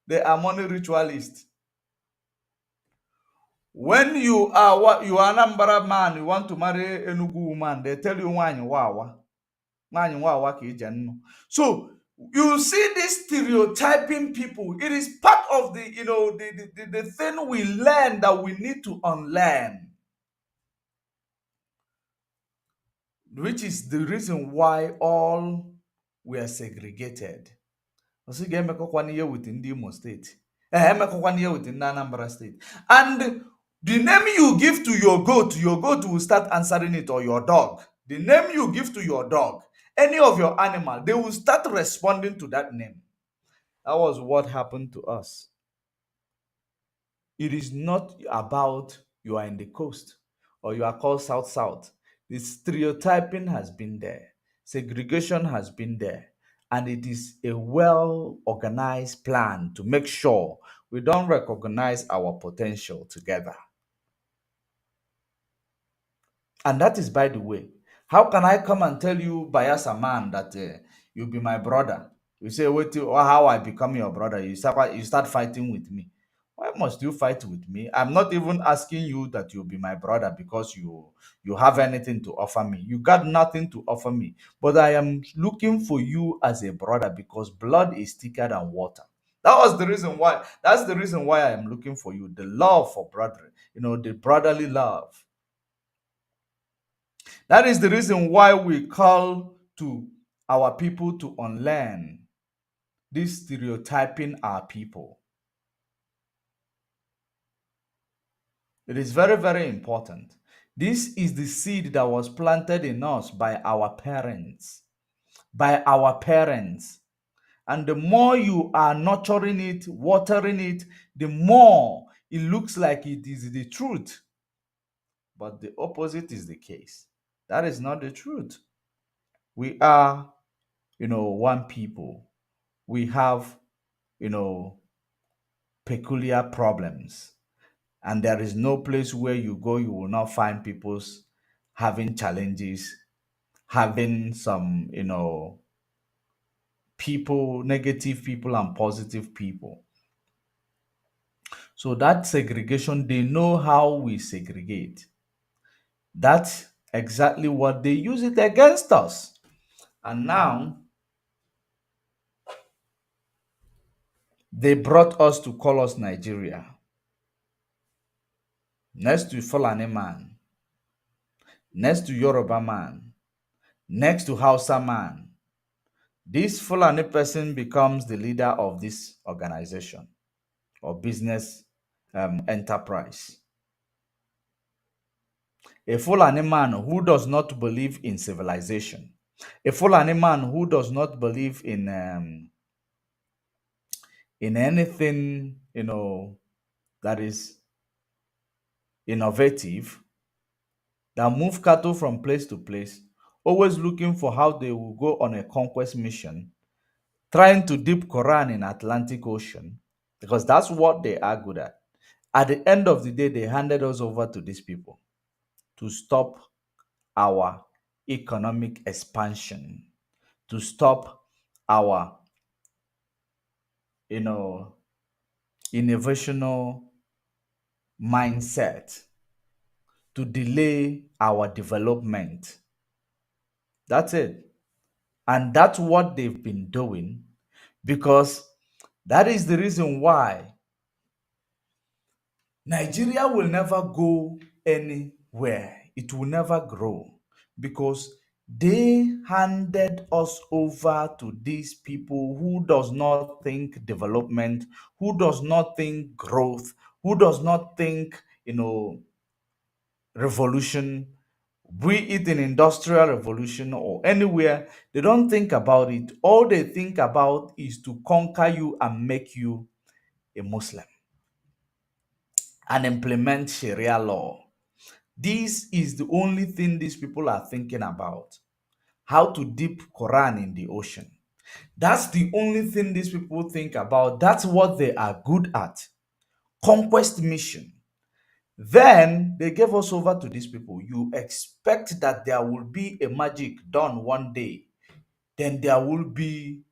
they are money ritualists. When you are Anambra man, you want to marry Enugu woman, they tell you wawa. So you see this stereotyping people. It is part of the the thing we learn that we need to unlearn, which is the reason why all were segregated. Also, ga-emekọkwana ihe with ndị Imo State. Emekọkwana ihe with ndị Anambra State. And the name you give to your goat will start answering it, or your dog. The name you give to your dog, any of your animal, they will start responding to that name. That was what happened to us. It is not about you are in the coast or you are called South. The stereotyping has been there. Segregation has been there. And it is a well-organized plan to make sure we don't recognize our potential together. And that is, by the way, how can I come and tell you, Bayasa man, that you'll be my brother? You say, wait till how I become your brother. You start fighting with me. Why must you fight with me? I'm not even asking you that you'll be my brother because you have anything to offer me. You got nothing to offer me. But I am looking for you as a brother because blood is thicker than water. That's the reason why I am looking for you. The love for brethren, the brotherly love. That is the reason why we call to our people to unlearn this stereotyping our people. It is very, very important. This is the seed that was planted in us by our parents. By our parents. And the more you are nurturing it, watering it, the more it looks like it is the truth. But the opposite is the case. That is not the truth. We are, one people. We have, peculiar problems. And there is no place where you go, you will not find people's having challenges, having some, people, negative people and positive people. So So that segregation, they know how we segregate. That's exactly what they use it against us. And now they brought us to call us Nigeria. Next to Fulani man, next to Yoruba man, next to Hausa man. This Fulani person becomes the leader of this organization or business enterprise. A Fulani man who does not believe in civilization, a Fulani man who does not believe in anything, that is innovative, that move cattle from place to place, always looking for how they will go on a conquest mission, trying to dip Quran in Atlantic Ocean, because that's what they are good at. At the end of the day, they handed us over to these people to stop our economic expansion, to stop our, innovational mindset, to delay our development. That's it. And that's what they've been doing, because that is the reason why Nigeria will never go anywhere. It will never grow, because they handed us over to these people who does not think development, who does not think growth, who does not think, revolution, be it an industrial revolution or anywhere. They don't think about it. All they think about is to conquer you and make you a Muslim and implement Sharia law. This is the only thing these people are thinking about. How to dip Quran in the ocean. That's the only thing these people think about. That's what they are good at. Conquest mission. Then they gave us over to these people. You expect that there will be a magic done one day. Then there will be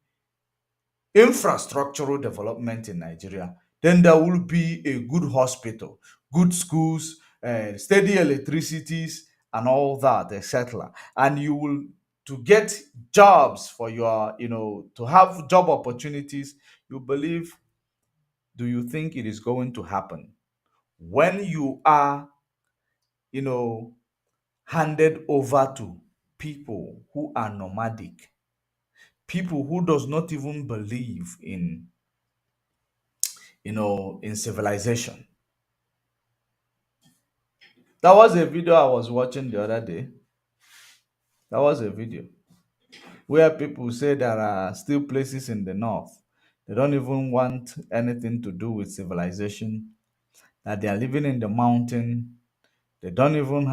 infrastructural development in Nigeria. Then there will be a good hospital, good schools, steady electricities, and all that, etc. And you will, to get jobs for your, to have job opportunities. You believe? Do you think it is going to happen when you are, you know, handed over to people who are nomadic, people who does not even believe in civilization? That was a video I was watching the other day. That was a video where people say there are still places in the north. They don't even want anything to do with civilization. That they are living in the mountain. They don't even,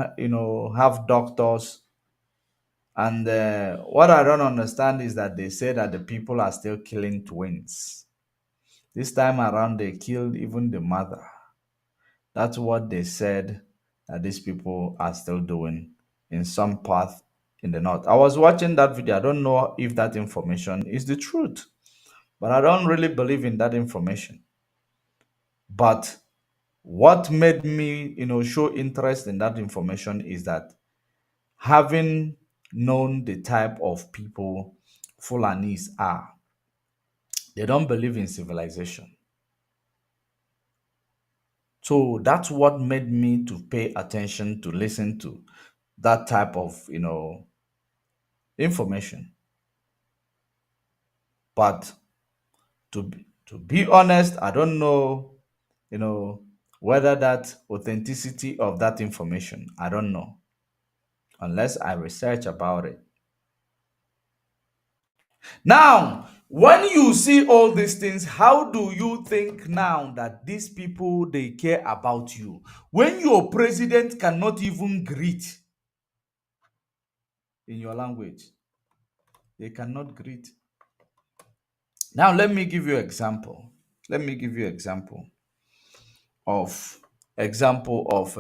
have doctors. And what I don't understand is that they say that the people are still killing twins. This time around, they killed even the mother. That's what they said that these people are still doing in some path in the north. I was watching that video. I don't know if that information is the truth, but I don't really believe in that information. But what made me, show interest in that information is that having known the type of people Fulanis are, they don't believe in civilization. So that's what made me to pay attention to listen to that type of, information. But to be honest, I don't know, you know, whether that authenticity of that information. I don't know unless I research about it. Now, when you see all these things, how do you think now that these people they care about you? When your president cannot even greet in your language, they cannot greet. Now, let me give you example. Let me give you of example of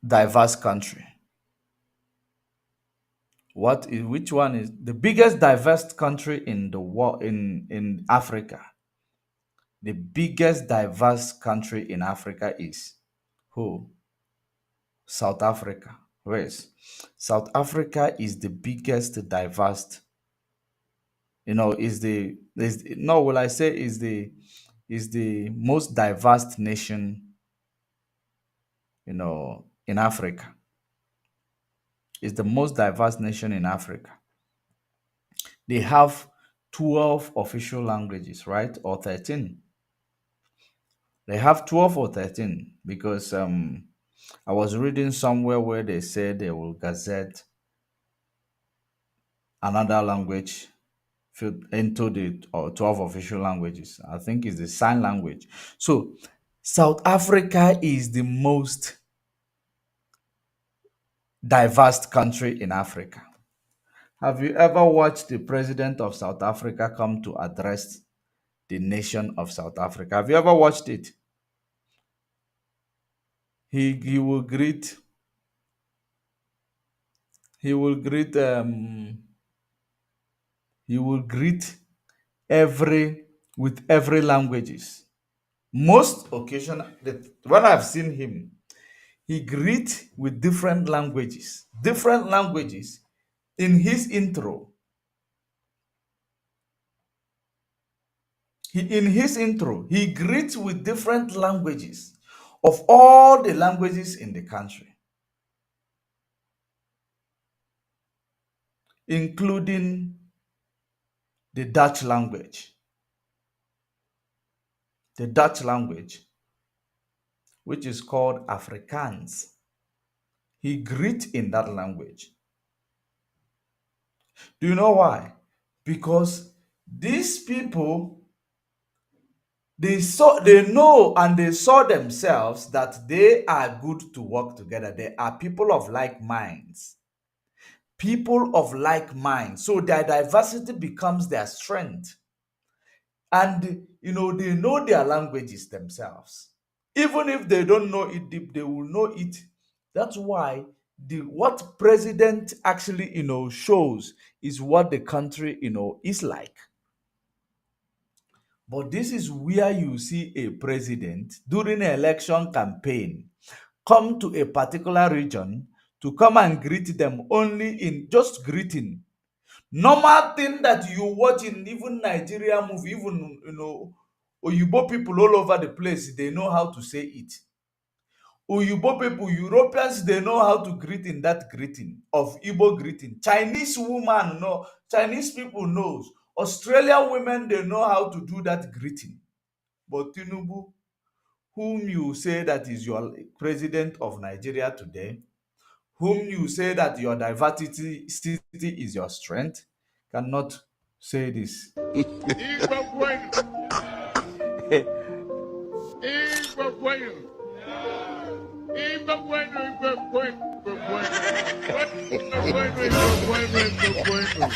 diverse country. Which one is the biggest diverse country in the world in Africa? The biggest diverse country in Africa is who? South Africa. Yes. South Africa is the biggest diverse, is no, will I say is the most diverse nation, in Africa. Is the most diverse nation in Africa. They have 12 official languages, right? Or 13. They have 12 or 13 because I was reading somewhere where they said they will gazette another language into the 12 official languages. I think it's the sign language. So South Africa is the most diverse country in Africa. Have you ever watched the president of South Africa come to address the nation of South Africa? Have you ever watched it? He will greet he will greet he will greet every with every languages. Most occasion that when I've seen him, he greet with different languages. Different languages in his intro. In his intro, he greets with different languages of all the languages in the country, including the Dutch language. The Dutch language, which is called Afrikaans. He greets in that language. Do you know why? Because these people, they know and they saw themselves that they are good to work together. They are people of like minds. People of like minds. So their diversity becomes their strength. And they know their languages themselves. Even if they don't know it deep, they will know it. That's why the what president actually shows is what the country is like. But this is where you see a president during an election campaign come to a particular region to come and greet them only in just greeting. Normal thing that you watch in even Nigeria movie, even Oyibo people all over the place, they know how to say it. Oyibo people, Europeans, they know how to greet in that greeting of Igbo greeting. Chinese woman know, Chinese people knows. Australian women, they know how to do that greeting. But Tinubu, whom you say that is your president of Nigeria today, whom you say that your diversity is your strength, cannot say this. Igbo bueno. Igbo bueno. Igbo bueno, Igbo bueno, Igbo bueno. What Igbo bueno, Igbo bueno, Igbo bueno.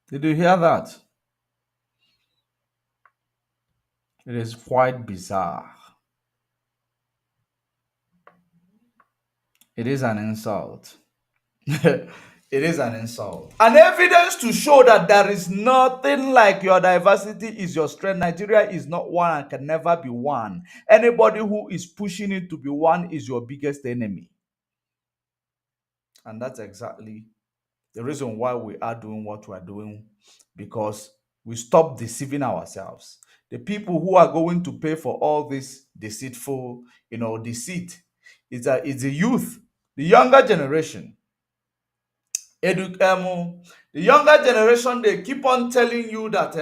Did you hear that? It is quite bizarre. It is an insult. It is an insult. An evidence to show that there is nothing like your diversity is your strength. Nigeria is not one and can never be one. Anybody who is pushing it to be one is your biggest enemy. And that's exactly the reason why we are doing what we are doing, because we stop deceiving ourselves. The people who are going to pay for all this deceitful, deceit, is the youth, the younger generation. The younger generation, they keep on telling you that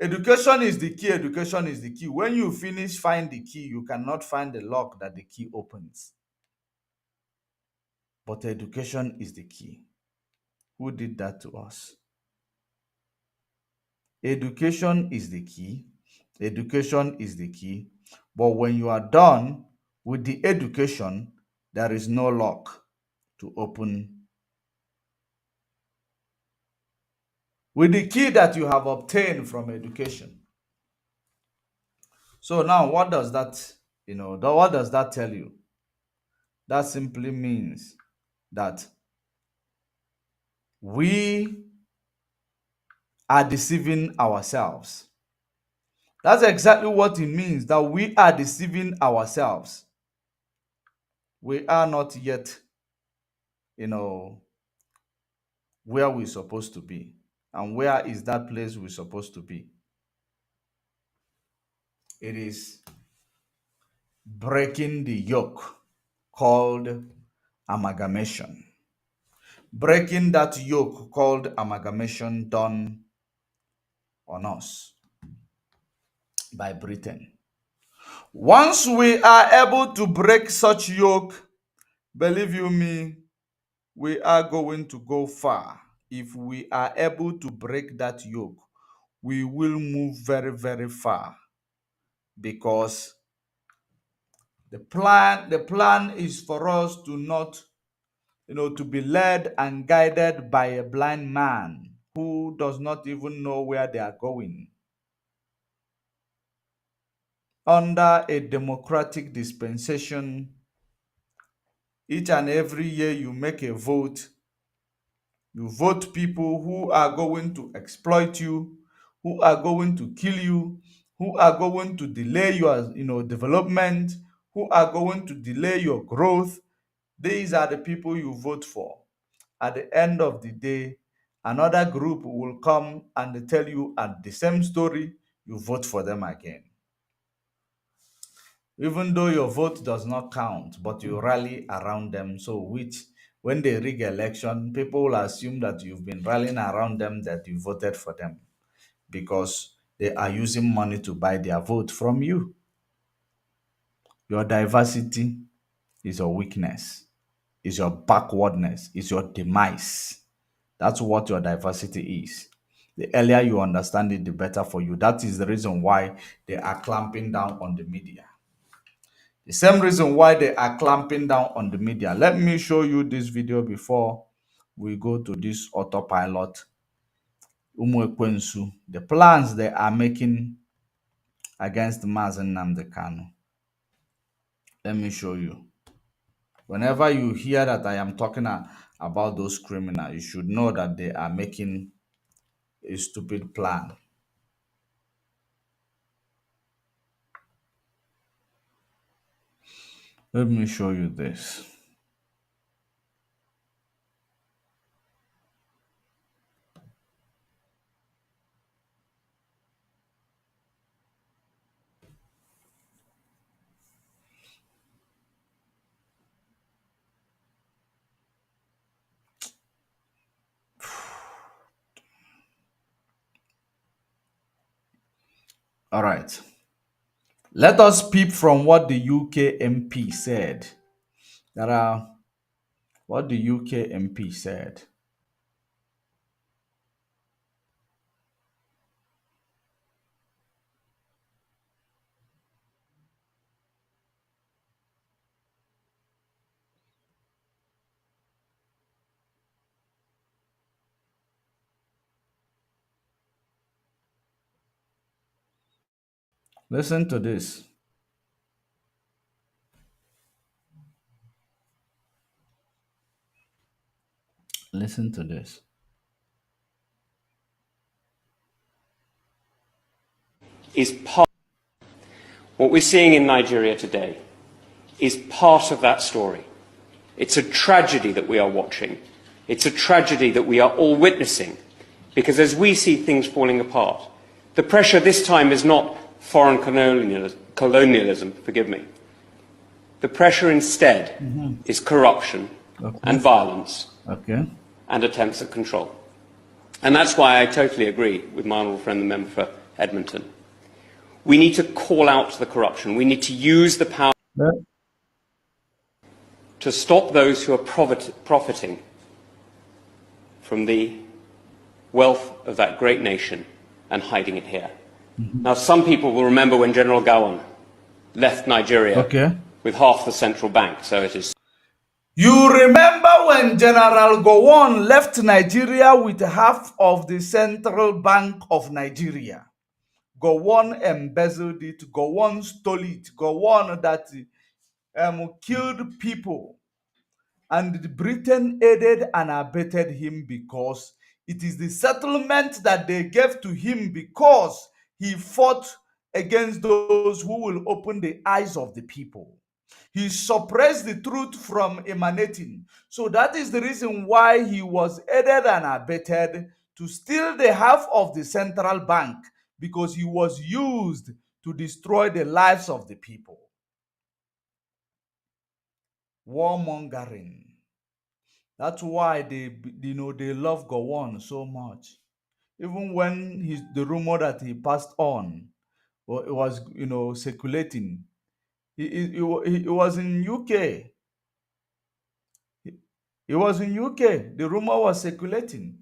education is the key. Education is the key. When you finish find the key, you cannot find the lock that the key opens. But education is the key. Who did that to us? Education is the key. Education is the key. But when you are done with the education, there is no lock to open. With the key that you have obtained from education. So now what does that, what does that tell you? that simply means that we are deceiving ourselves. That's exactly what it means, that we are deceiving ourselves. We are not yet, where we're supposed to be. And where is that place we're supposed to be? It is breaking the yoke called amalgamation. Breaking that yoke called amalgamation done on us by Britain. Once we are able to break such yoke, believe you me, we are going to go far. If we are able to break that yoke, we will move very, very far, because the plan is for us to not, to be led and guided by a blind man who does not even know where they are going. Under a democratic dispensation, each and every year you make a vote. You vote people who are going to exploit you, who are going to kill you, who are going to delay your development, who are going to delay your growth. These are the people you vote for. At the end of the day, another group will come and tell you at the same story, you vote for them again. Even though your vote does not count, but you rally around them. So when they rig election, people will assume that you've been rallying around them, that you voted for them, because they are using money to buy their vote from you. Your diversity is your weakness, is your backwardness, is your demise. That's what your diversity is. The earlier you understand it, the better for you. That is the reason why they are clamping down on the media. The same reason why they are clamping down on the media. Let me show you this video before we go to this autopilot. The plans they are making against Mazen Namdekanu. Let me show you. Whenever you hear that I am talking about those criminals, you should know that they are making a stupid plan. Let me show you this. All right. Let us peep from what the UK MP said. What the UK MP said. Listen to this. Listen to this. Is part what we're seeing in Nigeria today is part of that story. It's a tragedy that we are watching. It's a tragedy that we are all witnessing, because as we see things falling apart, the pressure this time is not foreign colonialism, forgive me. The pressure instead is corruption and violence and attempts at control. And that's why I totally agree with my honourable friend, the member for Edmonton. We need to call out the corruption. We need to use the power to stop those who are profiting from the wealth of that great nation and hiding it here. Now, some people will remember when General Gowon left Nigeria with half the central bank, so it is. You remember when General Gowon left Nigeria with half of the central bank of Nigeria? Gowon embezzled it, Gowon stole it, Gowon that killed people And Britain aided and abetted him because it is the settlement that they gave to him because he fought against those who will open the eyes of the people. He suppressed the truth from emanating. So that is the reason why he was aided and abetted to steal the half of the central bank, because he was used to destroy the lives of the people. Warmongering. That's why they love Gowon so much. Even when the rumor that he passed on, or it was circulating, he was in UK. He was in UK. The rumor was circulating.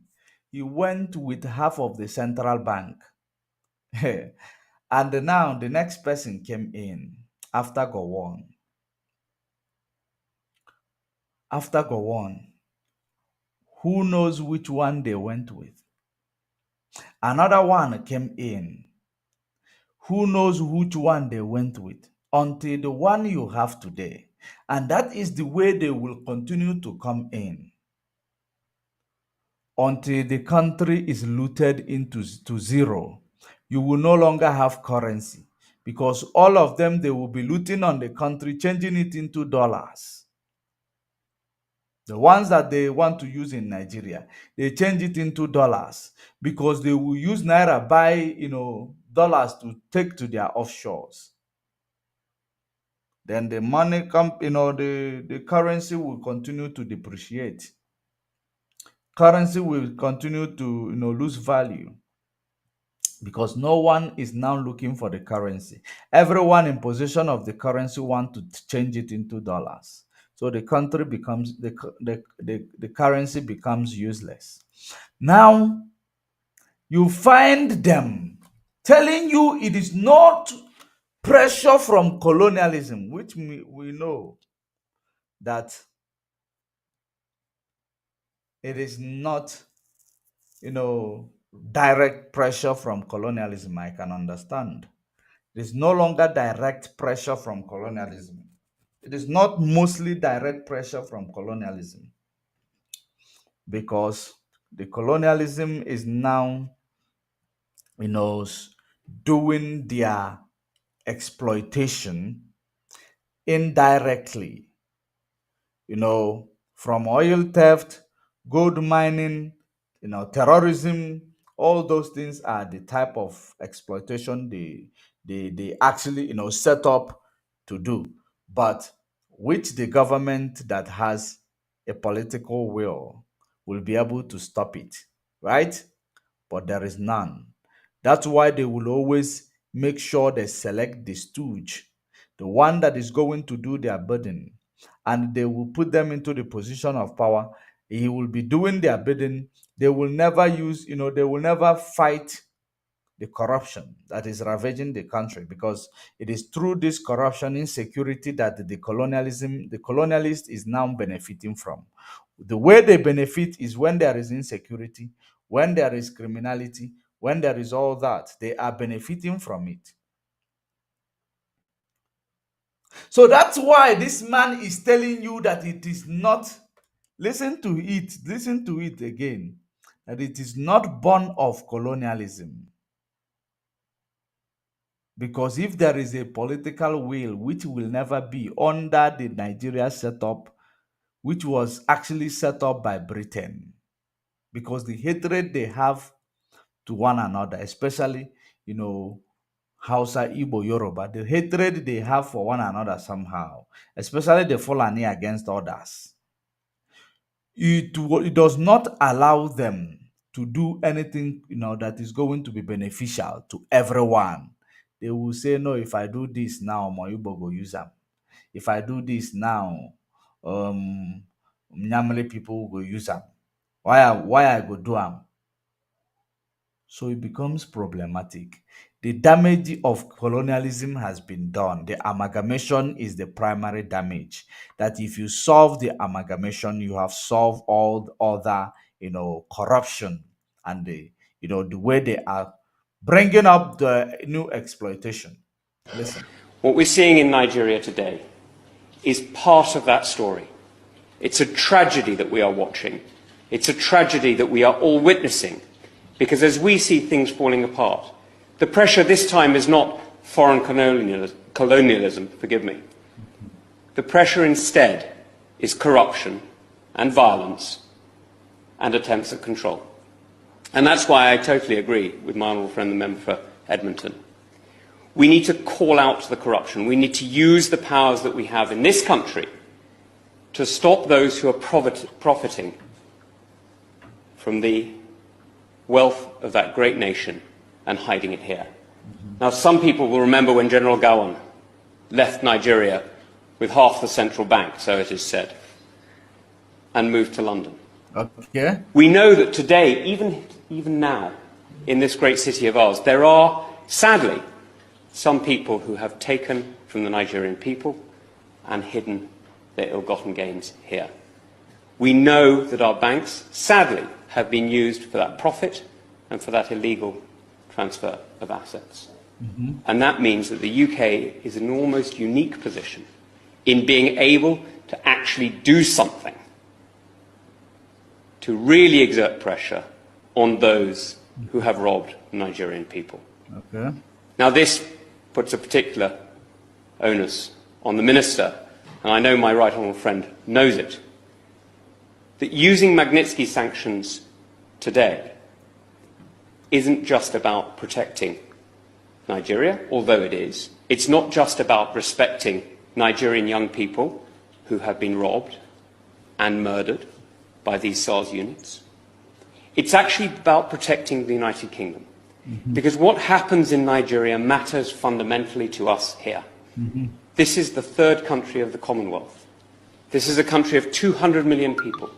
He went with half of the central bank. And now the next person came in after Gowon. After Gowon, who knows which one they went with? Another one came in. Who knows which one they went with? Until the one you have today. And that is the way they will continue to come in. Until the country is looted into zero. You will no longer have currency, because all of them, they will be looting on the country, changing it into dollars. The ones that they want to use in Nigeria, they change it into dollars, because they will use naira, buy dollars to take to their offshores. Then the money the currency will continue to depreciate. Currency will continue to lose value, because no one is now looking for the currency. Everyone in possession of the currency want to change it into dollars. So the country becomes the currency becomes useless. Now you find them telling you it is not pressure from colonialism, which we know that it is not direct pressure from colonialism. I can understand. It is no longer direct pressure from colonialism. It is not mostly direct pressure from colonialism, because the colonialism is now doing their exploitation indirectly, from oil theft, gold mining, terrorism. All those things are the type of exploitation they actually set up to do, but which the government that has a political will be able to stop it, right? But there is none. That's why they will always make sure they select the stooge, the one that is going to do their bidding, and they will put them into the position of power. He will be doing their bidding. They will never they will never fight the corruption that is ravaging the country, because it is through this corruption, insecurity, that the colonialist is now benefiting from. The way they benefit is when there is insecurity, when there is criminality, when there is all that, they are benefiting from it. So that's why this man is telling you that it is not, listen to it again, that it is not born of colonialism. Because if there is a political will, which will never be under the Nigeria setup, which was actually set up by Britain, because the hatred they have to one another, especially, Hausa, Igbo, Yoruba, the hatred they have for one another somehow, especially the Fulani against others, it does not allow them to do anything, that is going to be beneficial to everyone. They will say, no, if I do this now, my Igbo go use them. If I do this now, Nyamale people will use them. Why I go do them? So it becomes problematic. The damage of colonialism has been done. The amalgamation is the primary damage. That if you solve the amalgamation, you have solved all the other, corruption and the way they are bringing up the new exploitation. Listen. What we're seeing in Nigeria today is part of that story. It's a tragedy that we are watching. It's a tragedy that we are all witnessing, because as we see things falling apart, the pressure this time is not foreign colonialism, forgive me. The pressure instead is corruption and violence and attempts at control. And that's why I totally agree with my honourable friend, the member for Edmonton. We need to call out the corruption. We need to use the powers that we have in this country to stop those who are profiting from the wealth of that great nation and hiding it here. Now, some people will remember when General Gowon left Nigeria with half the central bank, so it is said, and moved to London. Okay. We know that today, even now, in this great city of ours, there are, sadly, some people who have taken from the Nigerian people and hidden their ill-gotten gains here. We know that our banks, sadly, have been used for that profit and for that illegal transfer of assets. And that means that the UK is in an almost unique position in being able to actually do something to really exert pressure on those who have robbed Nigerian people. Okay. Now, this puts a particular onus on the Minister, and I know my right honourable friend knows it, that using Magnitsky sanctions today isn't just about protecting Nigeria, although it is. It's not just about respecting Nigerian young people who have been robbed and murdered by these SARS units. It's actually about protecting the United Kingdom. Because what happens in Nigeria matters fundamentally to us here. This is the third country of the Commonwealth. This is a country of 200 million people.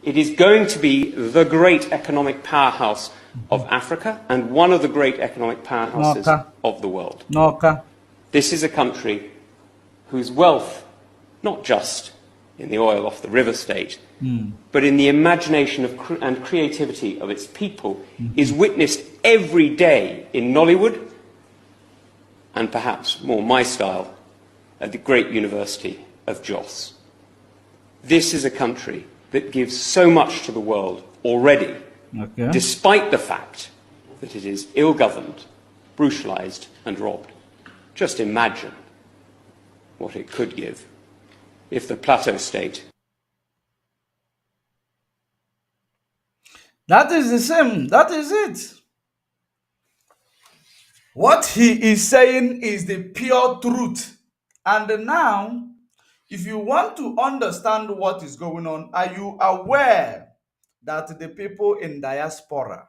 It is going to be the great economic powerhouse of Africa and one of the great economic powerhouses of the world. This is a country whose wealth, not just in the oil off the river state, but in the imagination and creativity of its people, is witnessed every day in Nollywood, and perhaps more my style, at the great University of Jos. This is a country that gives so much to the world already, despite the fact that it is ill-governed, brutalized and robbed. Just imagine what it could give if the Plateau State... That is the same. That is it. What he is saying is the pure truth. And now, if you want to understand what is going on, are you aware that the people in diaspora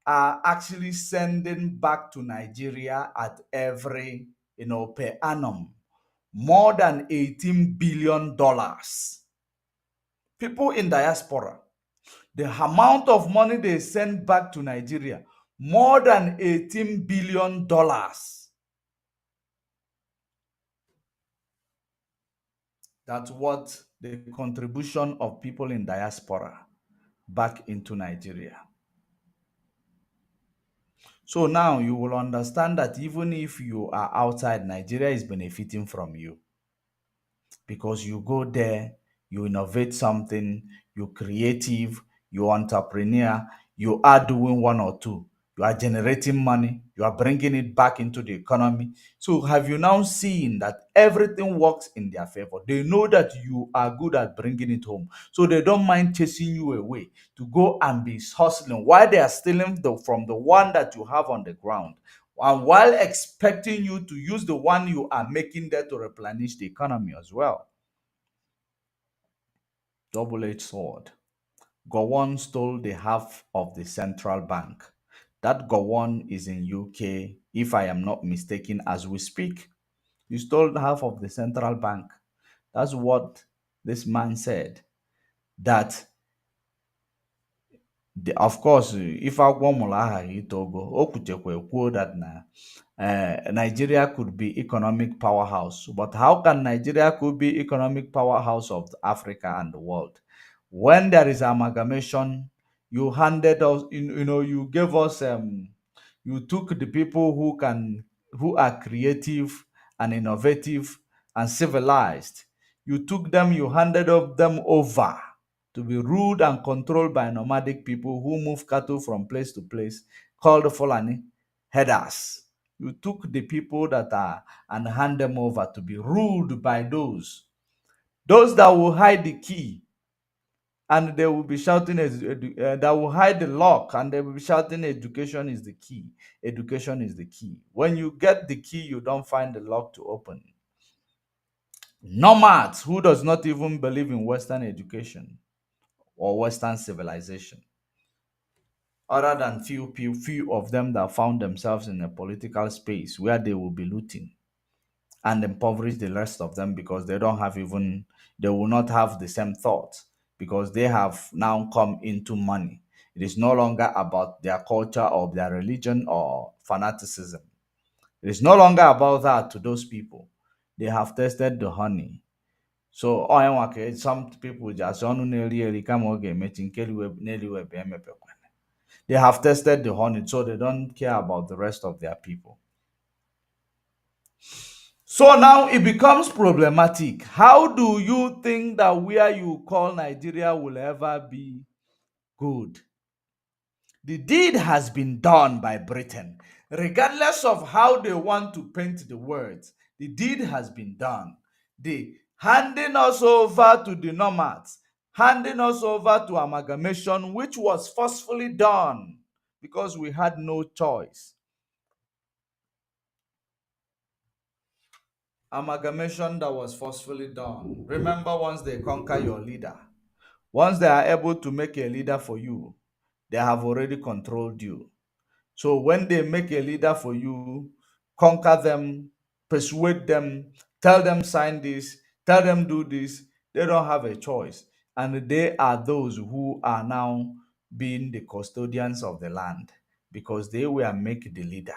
are actually sending back to Nigeria at every, per annum, more than $18 billion? People in diaspora, the amount of money they send back to Nigeria, more than $18 billion. That's what the contribution of people in diaspora back into Nigeria. So now you will understand that even if you are outside, Nigeria is benefiting from you. Because you go there, you innovate something, you're creative, you're entrepreneur, you are doing one or two. You are generating money, you are bringing it back into the economy. So have you now seen that everything works in their favor? They know that you are good at bringing it home. So they don't mind chasing you away to go and be hustling while they are stealing from the one that you have on the ground. And while expecting you to use the one you are making there to replenish the economy as well. Double-edged sword. Gowon stole the half of the central bank. That Gowon is in UK, if I am not mistaken, as we speak. You stole half of the central bank. That's what this man said. That, of course, if I want Togo, that Nigeria could be economic powerhouse. But how can Nigeria could be economic powerhouse of Africa and the world? When there is amalgamation, you handed us, you gave us, you took the people who are creative and innovative and civilized. You took them, you handed them over to be ruled and controlled by nomadic people who move cattle from place to place, called Fulani headers. You took the people that are and hand them over to be ruled by those that will hide the key, and they will be shouting that will hide the lock, and they will be shouting education is the key. Education is the key. When you get the key, you don't find the lock to open. Nomads who does not even believe in Western education or Western civilization, other than few of them that found themselves in a political space where they will be looting and impoverish the rest of them because they will not have the same thoughts because they have now come into money. It is no longer about their culture or their religion or fanaticism. It is no longer about that to those people. They have tasted the honey. So some people just they have tested the honey, so they don't care about the rest of their people. So now it becomes problematic. How do you think that where you call Nigeria will ever be good? The deed has been done by Britain. Regardless of how they want to paint the words, the deed has been done. The handing us over to the nomads, handing us over to amalgamation, which was forcefully done because we had no choice. Amalgamation that was forcefully done. Remember, once they conquer your leader, once they are able to make a leader for you, they have already controlled you. So when they make a leader for you, conquer them, persuade them, tell them sign this, tell them do this, they don't have a choice. And they are those who are now being the custodians of the land because they were make the leader.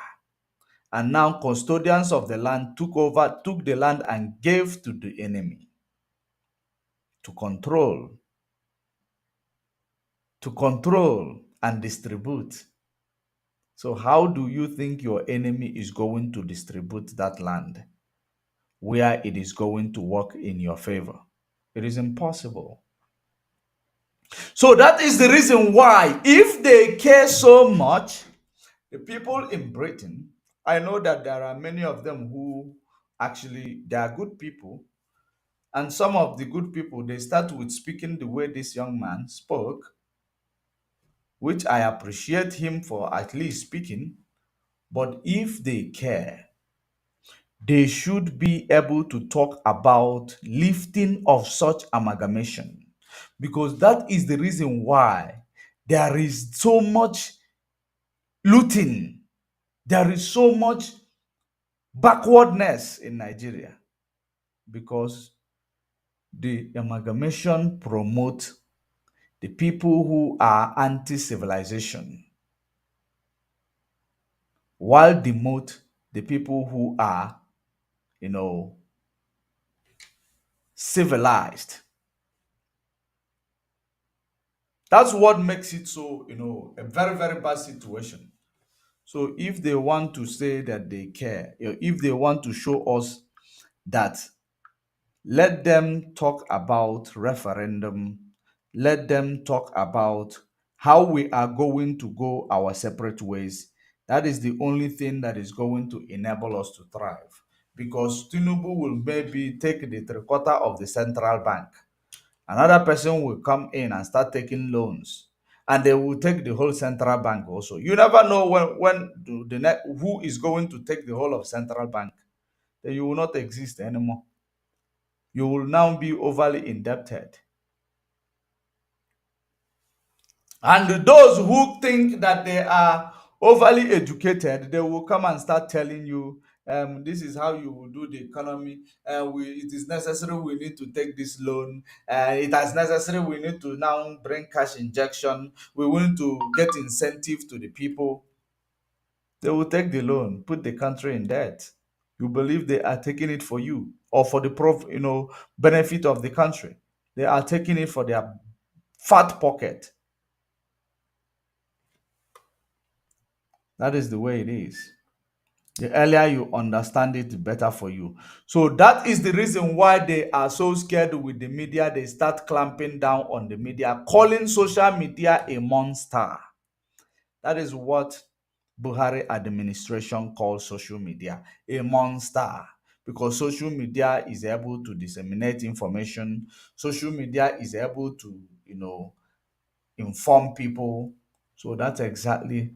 And now custodians of the land took the land and gave to the enemy to control and distribute. So how do you think your enemy is going to distribute that land where it is going to work in your favor? It is impossible. So that is the reason why, if they care so much, the people in Britain, I know that there are many of them who actually, they are good people. And some of the good people, they start with speaking the way this young man spoke, which I appreciate him for at least speaking. But if they care, they should be able to talk about lifting of such amalgamation, because that is the reason why there is so much looting, there is so much backwardness in Nigeria, because the amalgamation promotes the people who are anti-civilization, while demote the people who are, civilized. That's what makes it so, a very, very bad situation. So if they want to say that they care, if they want to show us that, let them talk about referendum, let them talk about how we are going to go our separate ways. That is the only thing that is going to enable us to thrive. Because Tinubu will maybe take the 3/4 of the central bank. Another person will come in and start taking loans, and they will take the whole central bank also. You never know who is going to take the whole of central bank. Then you will not exist anymore. You will now be overly indebted. And those who think that they are overly educated, they will come and start telling you, this is how you will do the economy. It is necessary we need to take this loan. It is necessary we need to now bring cash injection. We want to get incentive to the people. They will take the loan, put the country in debt. You believe they are taking it for you or for the benefit of the country. They are taking it for their fat pocket. That is the way it is. The earlier you understand it, the better for you. So that is the reason why they are so scared with the media. They start clamping down on the media, calling social media a monster. That is what Buhari administration calls social media, a monster. Because social media is able to disseminate information. Social media is able to, inform people. So that's exactly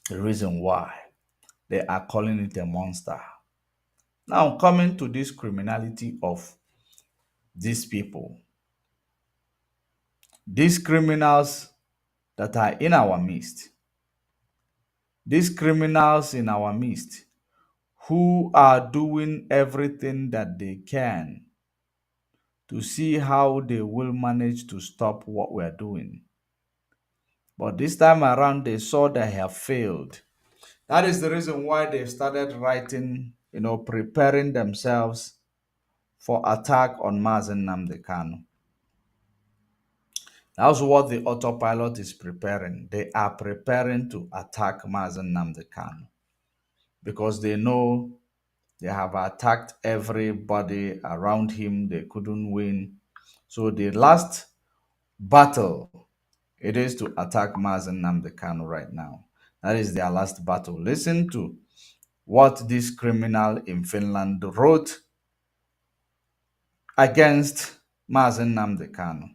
the reason why they are calling it a monster. Now, coming to this criminality of these people, these criminals that are in our midst, these criminals in our midst who are doing everything that they can to see how they will manage to stop what we're doing. But this time around, they saw they have failed. That is the reason why they started writing, preparing themselves for attack on Mazen Nnamdi Kanu. That's what the autopilot is preparing. They are preparing to attack Mazen Nnamdi Kanu because they know they have attacked everybody around him. They couldn't win. So the last battle, it is to attack Mazen Nnamdi Kanu right now. That is their last battle. Listen to what this criminal in Finland wrote against Mazen Nnamdi Kanu.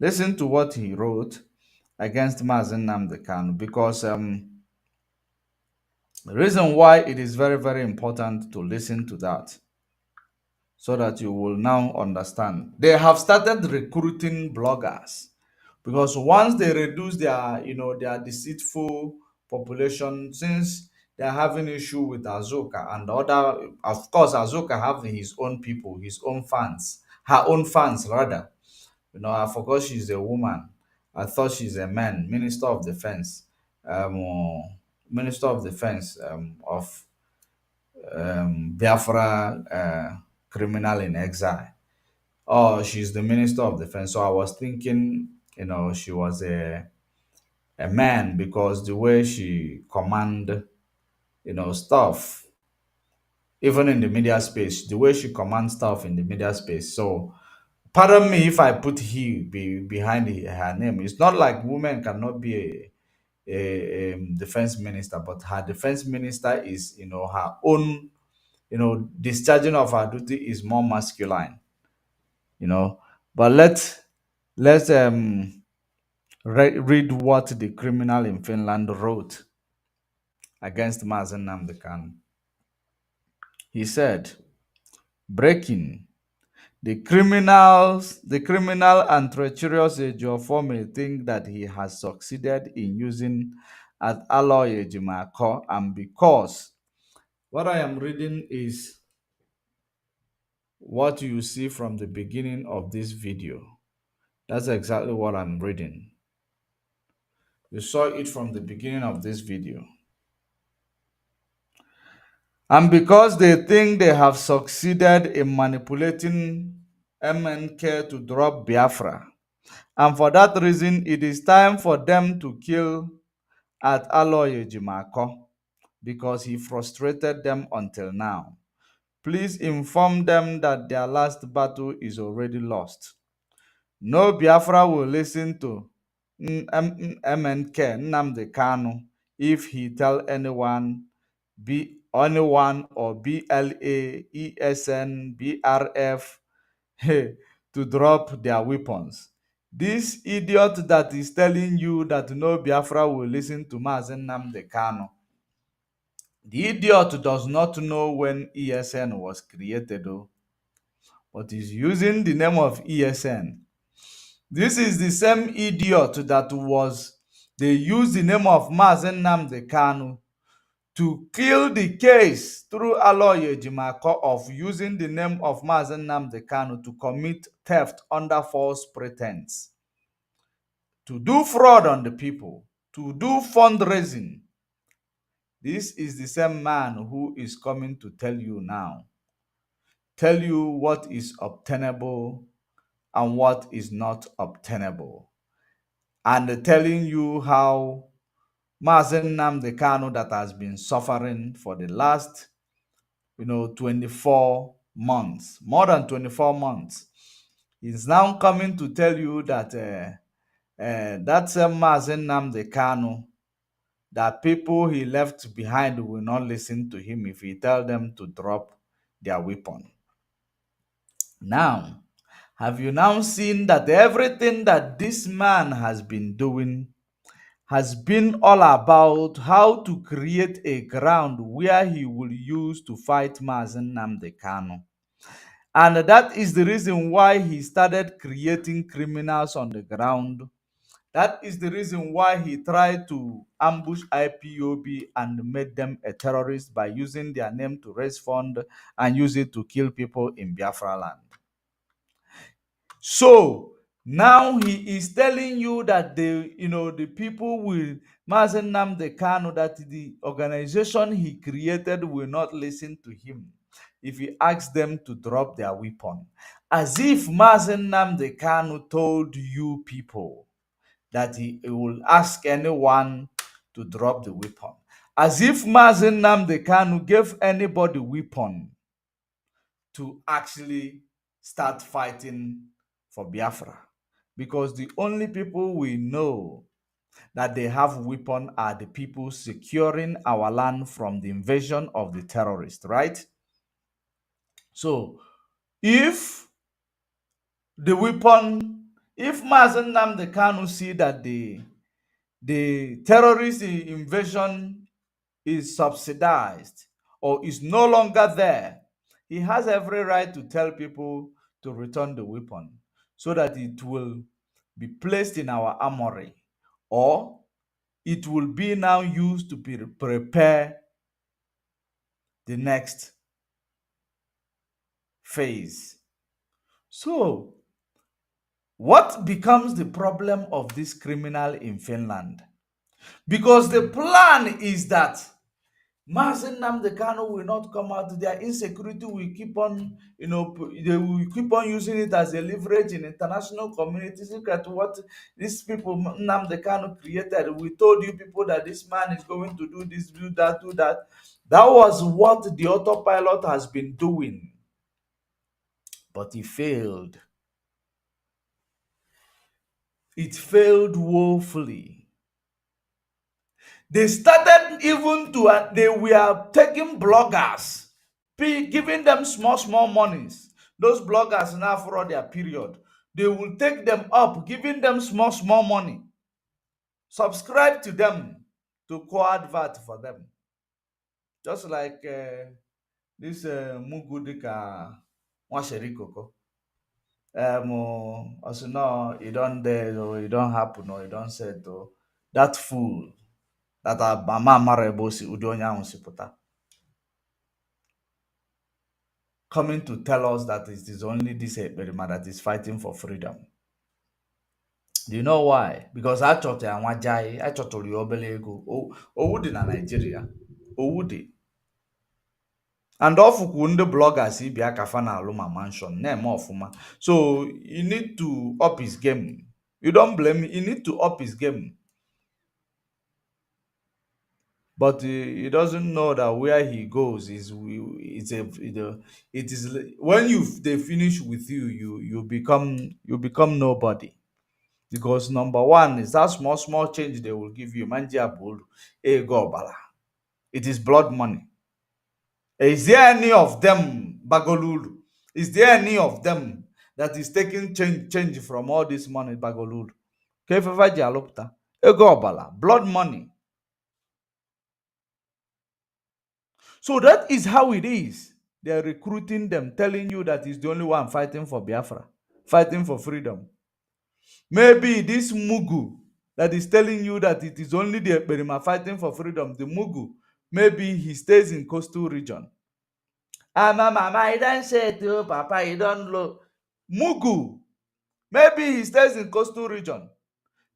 Listen to what he wrote against Mazen Nnamdi Kanu because the reason why it is very, very important to listen to that so that you will now understand. They have started recruiting bloggers because once they reduce their deceitful population, since they're having issue with Azuka and other, of course, Azuka have his own people, his own fans, her own fans rather. I forgot she's a woman. I thought she's a man, Minister of Defense, Minister of Defense of Biafra criminal in exile. Oh, she's the Minister of Defense. So I was thinking, she was a man because the way she command, stuff, even in the media space, the way she commands stuff in the media space. So pardon me if I put he behind her name. It's not like women cannot be a defense minister, but her defense minister is, her own, discharging of her duty is more masculine, you know. But let's read what the criminal in Finland wrote against Mazen Nnamdi Kanu. He said, breaking. The criminal and treacherous Ejiofor may think that he has succeeded in using at Aloy Ejimako, and because what I am reading is what you see from the beginning of this video. That's exactly what I'm reading. You saw it from the beginning of this video. And because they think they have succeeded in manipulating MNK to drop Biafra, and for that reason, it is time for them to kill at Aloy Ejimako because he frustrated them until now. Please inform them that their last battle is already lost. No Biafra will listen to MNK Nnamdi Kanu if he tell anyone or BLA, ESN, BRF to drop their weapons. This idiot that is telling you that no Biafra will listen to Mazen Nnamdi Kanu, the idiot does not know when ESN was created, but is using the name of ESN. This is the same idiot they used the name of Mazen Nnamdi Kanu to kill the case through Aloy Ejimako of using the name of Mazen Nnamdi Kanu to commit theft under false pretense, to do fraud on the people, to do fundraising. This is the same man who is coming to tell you now, tell you what is obtainable and what is not obtainable, and telling you how Mazen Nnamdi Kanu that has been suffering for the last 24 months, more than 24 months. He's now coming to tell you that that same Mazen Nnamdi Kanu, that people he left behind will not listen to him if he tell them to drop their weapon. Now, have you now seen that everything that this man has been doing has been all about how to create a ground where he will use to fight Mazen Nnamdi Kanu? And that is the reason why he started creating criminals on the ground. That is the reason why he tried to ambush IPOB and made them a terrorist by using their name to raise funds and use it to kill people in Biafra land. So now he is telling you that the people will Mazen Nnamdi Kanu, that the organization he created will not listen to him if he asks them to drop their weapon. As if Mazen Nnamdi Kanu told you people that he will ask anyone to drop the weapon. As if Mazen Nnamdi Kanu gave anybody weapon to actually start fighting for Biafra. Because the only people we know that they have weapon are the people securing our land from the invasion of the terrorists, right? So if the weapon, if Mazen Nnamdi Kanu see that the terrorist invasion is subsidized or is no longer there, he has every right to tell people to return the weapon so that it will be placed in our armory, or it will be now used to prepare the next phase. So, what becomes the problem of this criminal in Finland? Because the plan is that Mazen Nnamdi Kanu will not come out. Their insecurity will keep on, they will keep on using it as a leverage in international communities. Look at what these people, Nnamdi Kanu, created. We told you people that this man is going to do this, do that, do that. That was what the autopilot has been doing. But he failed. It failed woefully. They started even to, they were taking bloggers, giving them small monies. Those bloggers now for their period, they will take them up, giving them small money. Subscribe to them to co-advert for them. Just like this Mugudika Washerikoko. Also no, it don't there, or it don't happen, or it don't say to that fool. That Mama Marebosi Udonya Unsipota coming to tell us that it is only this Ekperima that is fighting for freedom. Do you know why? Because I thought I thought Obelego, Owudi na Nigeria, Owudi. And ofuku ndị bloggers ibia kafana aluma mansion, name ofuma. So you need to up his game. You don't blame me, you need to up his game. But he doesn't know that where he goes is it is when they finish with you, you become nobody. Because number one is that small change they will give you. Manjia Bulu, Ego Bala. It is blood money. Is there any of them, Bagolulu? Is there any of them that is taking change from all this money, Bagolulu? Kefeva Jalopta, Ego Bala, blood money. So that is how it is. They are recruiting them, telling you that he's the only one fighting for Biafra, fighting for freedom. Maybe this Mugu that is telling you that it is only the Ekperima fighting for freedom, the Mugu, maybe he stays in coastal region. Mama, I don't say it, oh, Papa, you don't know. Mugu, maybe he stays in coastal region.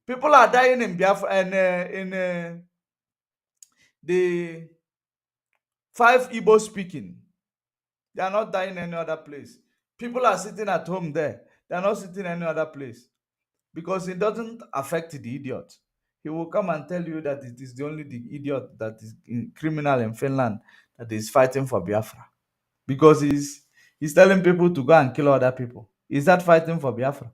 People are dying in Biafra and in the 5 Igbo speaking. They are not dying any other place. People are sitting at home there. They are not sitting any other place. Because it doesn't affect the idiot. he will come and tell you that it is the only the idiot that is criminal in Finland that is fighting for Biafra. Because he's telling people to go and kill other people. Is that fighting for Biafra?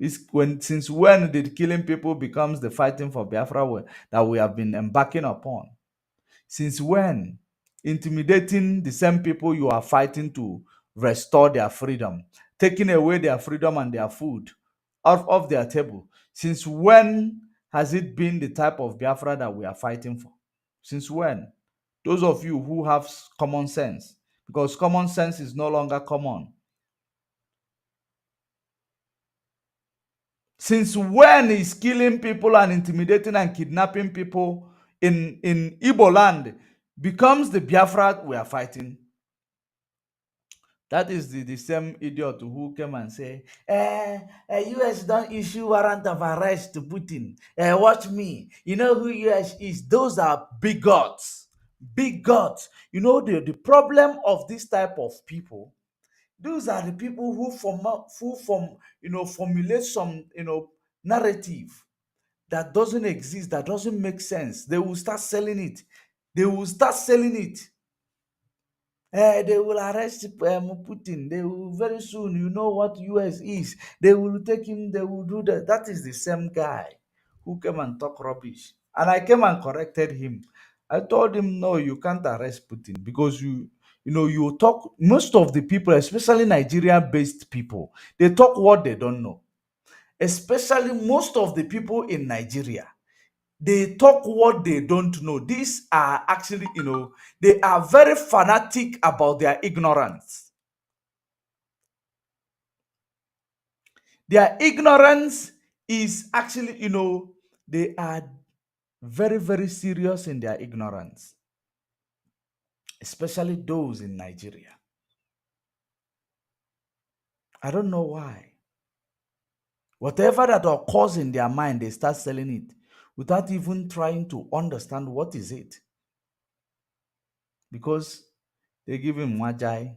Since when did killing people becomes the fighting for Biafra that we have been embarking upon? Since when? Intimidating the same people you are fighting to restore their freedom, taking away their freedom and their food out of their table. Since when has it been the type of Biafra that we are fighting for? Since when? Those of you who have common sense, because common sense is no longer common. Since when is killing people and intimidating and kidnapping people in Igbo land becomes the Biafra we are fighting? That is the same idiot who came and say, US don't issue warrant of arrest to Putin. Watch me. You know who US is? Those are bigots. Bigots. You know, the problem of this type of people, those are the people who formulate some, narrative that doesn't exist, that doesn't make sense. They will start selling it. They will start selling it. They will arrest Putin. They will very soon. You know what US is. They will take him. They will do that. That is the same guy who came and talk rubbish. And I came and corrected him. I told him, no, you can't arrest Putin because you talk. Most of the people, especially Nigeria-based people, they talk what they don't know. Especially most of the people in Nigeria, they talk what they don't know. These are actually, they are very fanatic about their ignorance. Their ignorance is actually, they are very, very serious in their ignorance, especially those in Nigeria. I don't know why. Whatever that occurs in their mind, they start selling it without even trying to understand what is it. Because they give him Magi.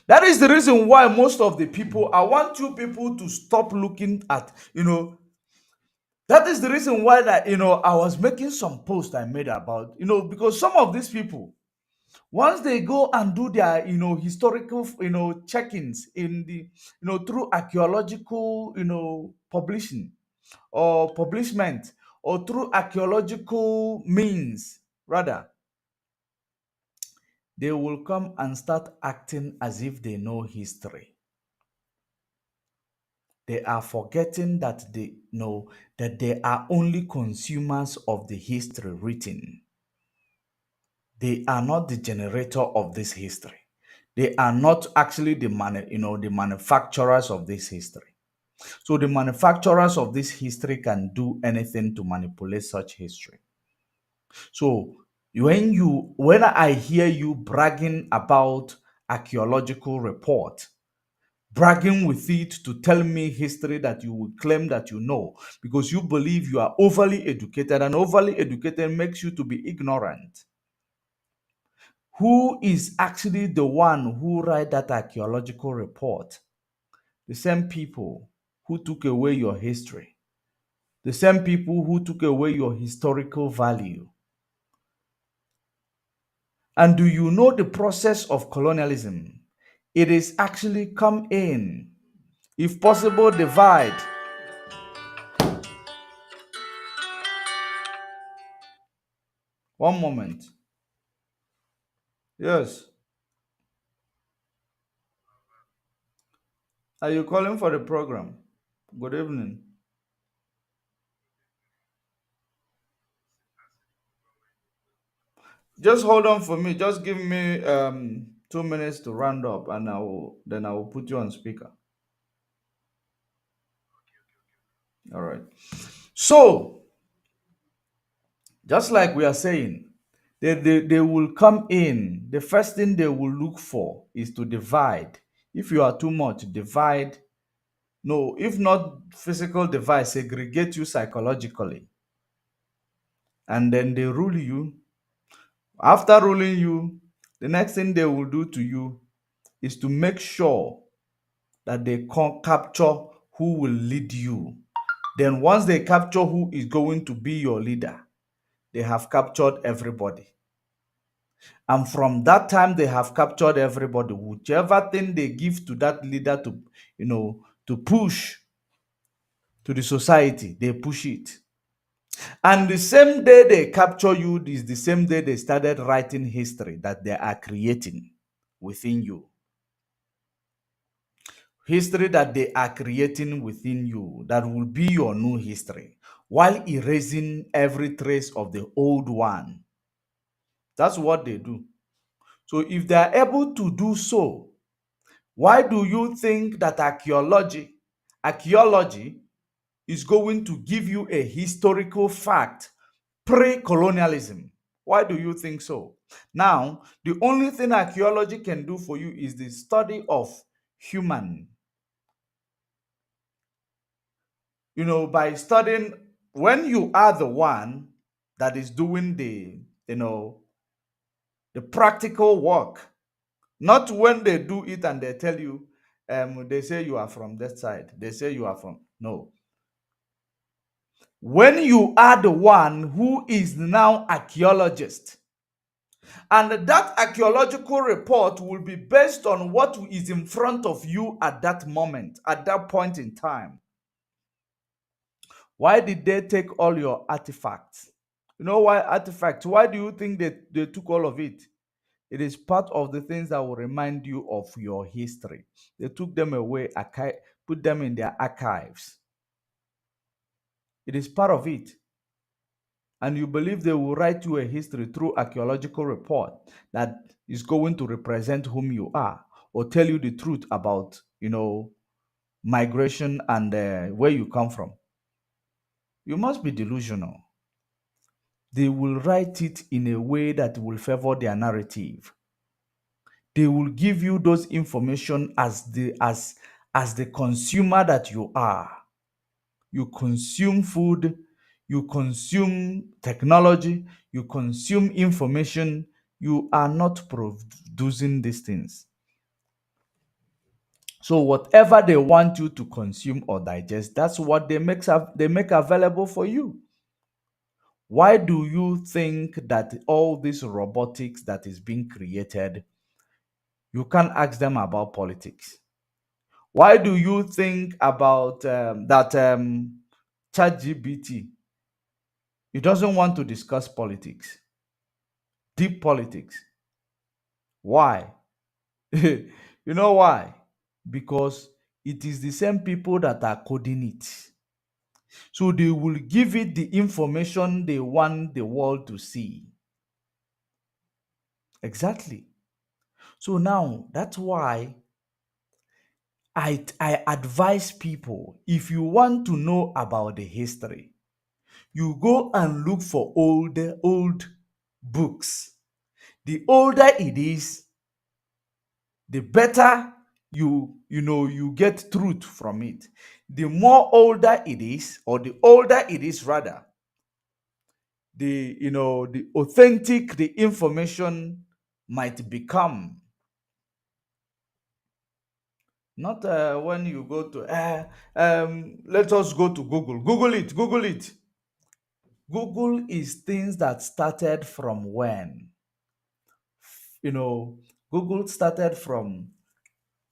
That is the reason why most of the people, I want you people to stop looking at, that is the reason why that, I was making some posts I made about, because some of these people, once they go and do their, historical, check-ins in the, through archaeological, publishing or publishment or through archaeological means, rather, they will come and start acting as if they know history. They are forgetting that they know that they are only consumers of the history written. They are not the generator of this history. They are not actually the manufacturers of this history. So the manufacturers of this history can do anything to manipulate such history. So when I hear you bragging about archaeological report, bragging with it to tell me history that you will claim that you know because you believe you are overly educated, and overly educated makes you to be ignorant. Who is actually the one who write that archaeological report? The same people who took away your history. The same people who took away your historical value. And do you know the process of colonialism? It is actually come in. If possible, divide. One moment. Yes. Are you calling for the program? Good evening. Just hold on for me. Just give me 2 minutes to round up, and I will put you on speaker. All right. So, just like we are saying, they will come in. The first thing they will look for is to divide. If you are too much, divide. No, if not physical divide, segregate you psychologically. And then they rule you. After ruling you, the next thing they will do to you is to make sure that they capture who will lead you. Then once they capture who is going to be your leader, they have captured everybody. And from that time they have captured everybody. Whichever thing they give to that leader to, to push to the society, they push it. And the same day they capture you is the same day they started writing history that they are creating within you. History that they are creating within you that will be your new history while erasing every trace of the old one. That's what they do. So if they are able to do so, why do you think that archaeology is going to give you a historical fact pre-colonialism? Why do you think so? Now, the only thing archaeology can do for you is the study of human. By studying, when you are the one that is doing the practical work, not when they do it and they tell you, they say you are from that side, they say you are from, no. When you are the one who is now archaeologist, and that archaeological report will be based on what is in front of you at that moment, at that point in time. Why did they take all your artifacts? You know why artifacts? Why do you think they took all of it? It is part of the things that will remind you of your history. They took them away, put them in their archives. It is part of it. And you believe they will write you a history through archaeological report that is going to represent whom you are or tell you the truth about, migration and where you come from. You must be delusional. They will write it in a way that will favor their narrative. They will give you those information as the consumer that you are. You consume food, you consume technology, you consume information. You are not producing these things. So whatever they want you to consume or digest, that's what they make available for you. Why do you think that all this robotics that is being created, you can't ask them about politics? Why do you think about that ChatGPT? It doesn't want to discuss politics, deep politics. Why? You know why? Because it is the same people that are coding it. So they will give it the information they want the world to see. Exactly. So now that's why I advise people, if you want to know about the history, you go and look for old books. The older it is, the better you get truth from it. The more older it is, or the older it is rather, the authentic the information might become. Not when you go to let us go to Google it. Google is things that started from when? Google started from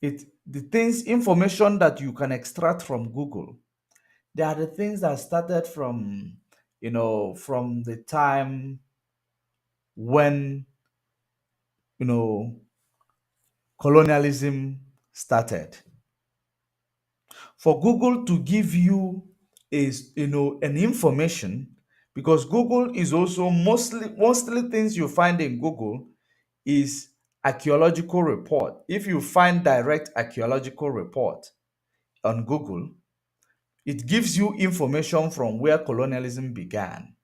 it. The things, information that you can extract from Google, they are the things that started from, from the time when, colonialism started. For Google to give you is, an information, because Google is also mostly things you find in Google is archaeological report. If you find direct archaeological report on Google, it gives you information from where colonialism began.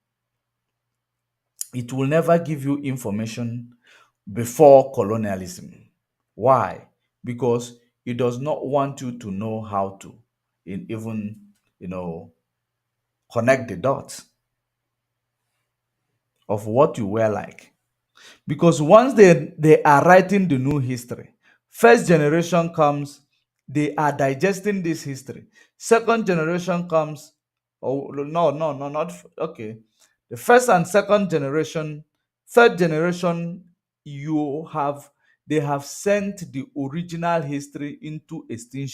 It will never give you information before colonialism. Why? Because it does not want you to know how to even, connect the dots of what you were like. Because once they are writing the new history, first generation comes, they are digesting this history. Second generation comes, Oh no, no, no, not okay. The first and second generation, third generation, you have they have sent the original history into extinction.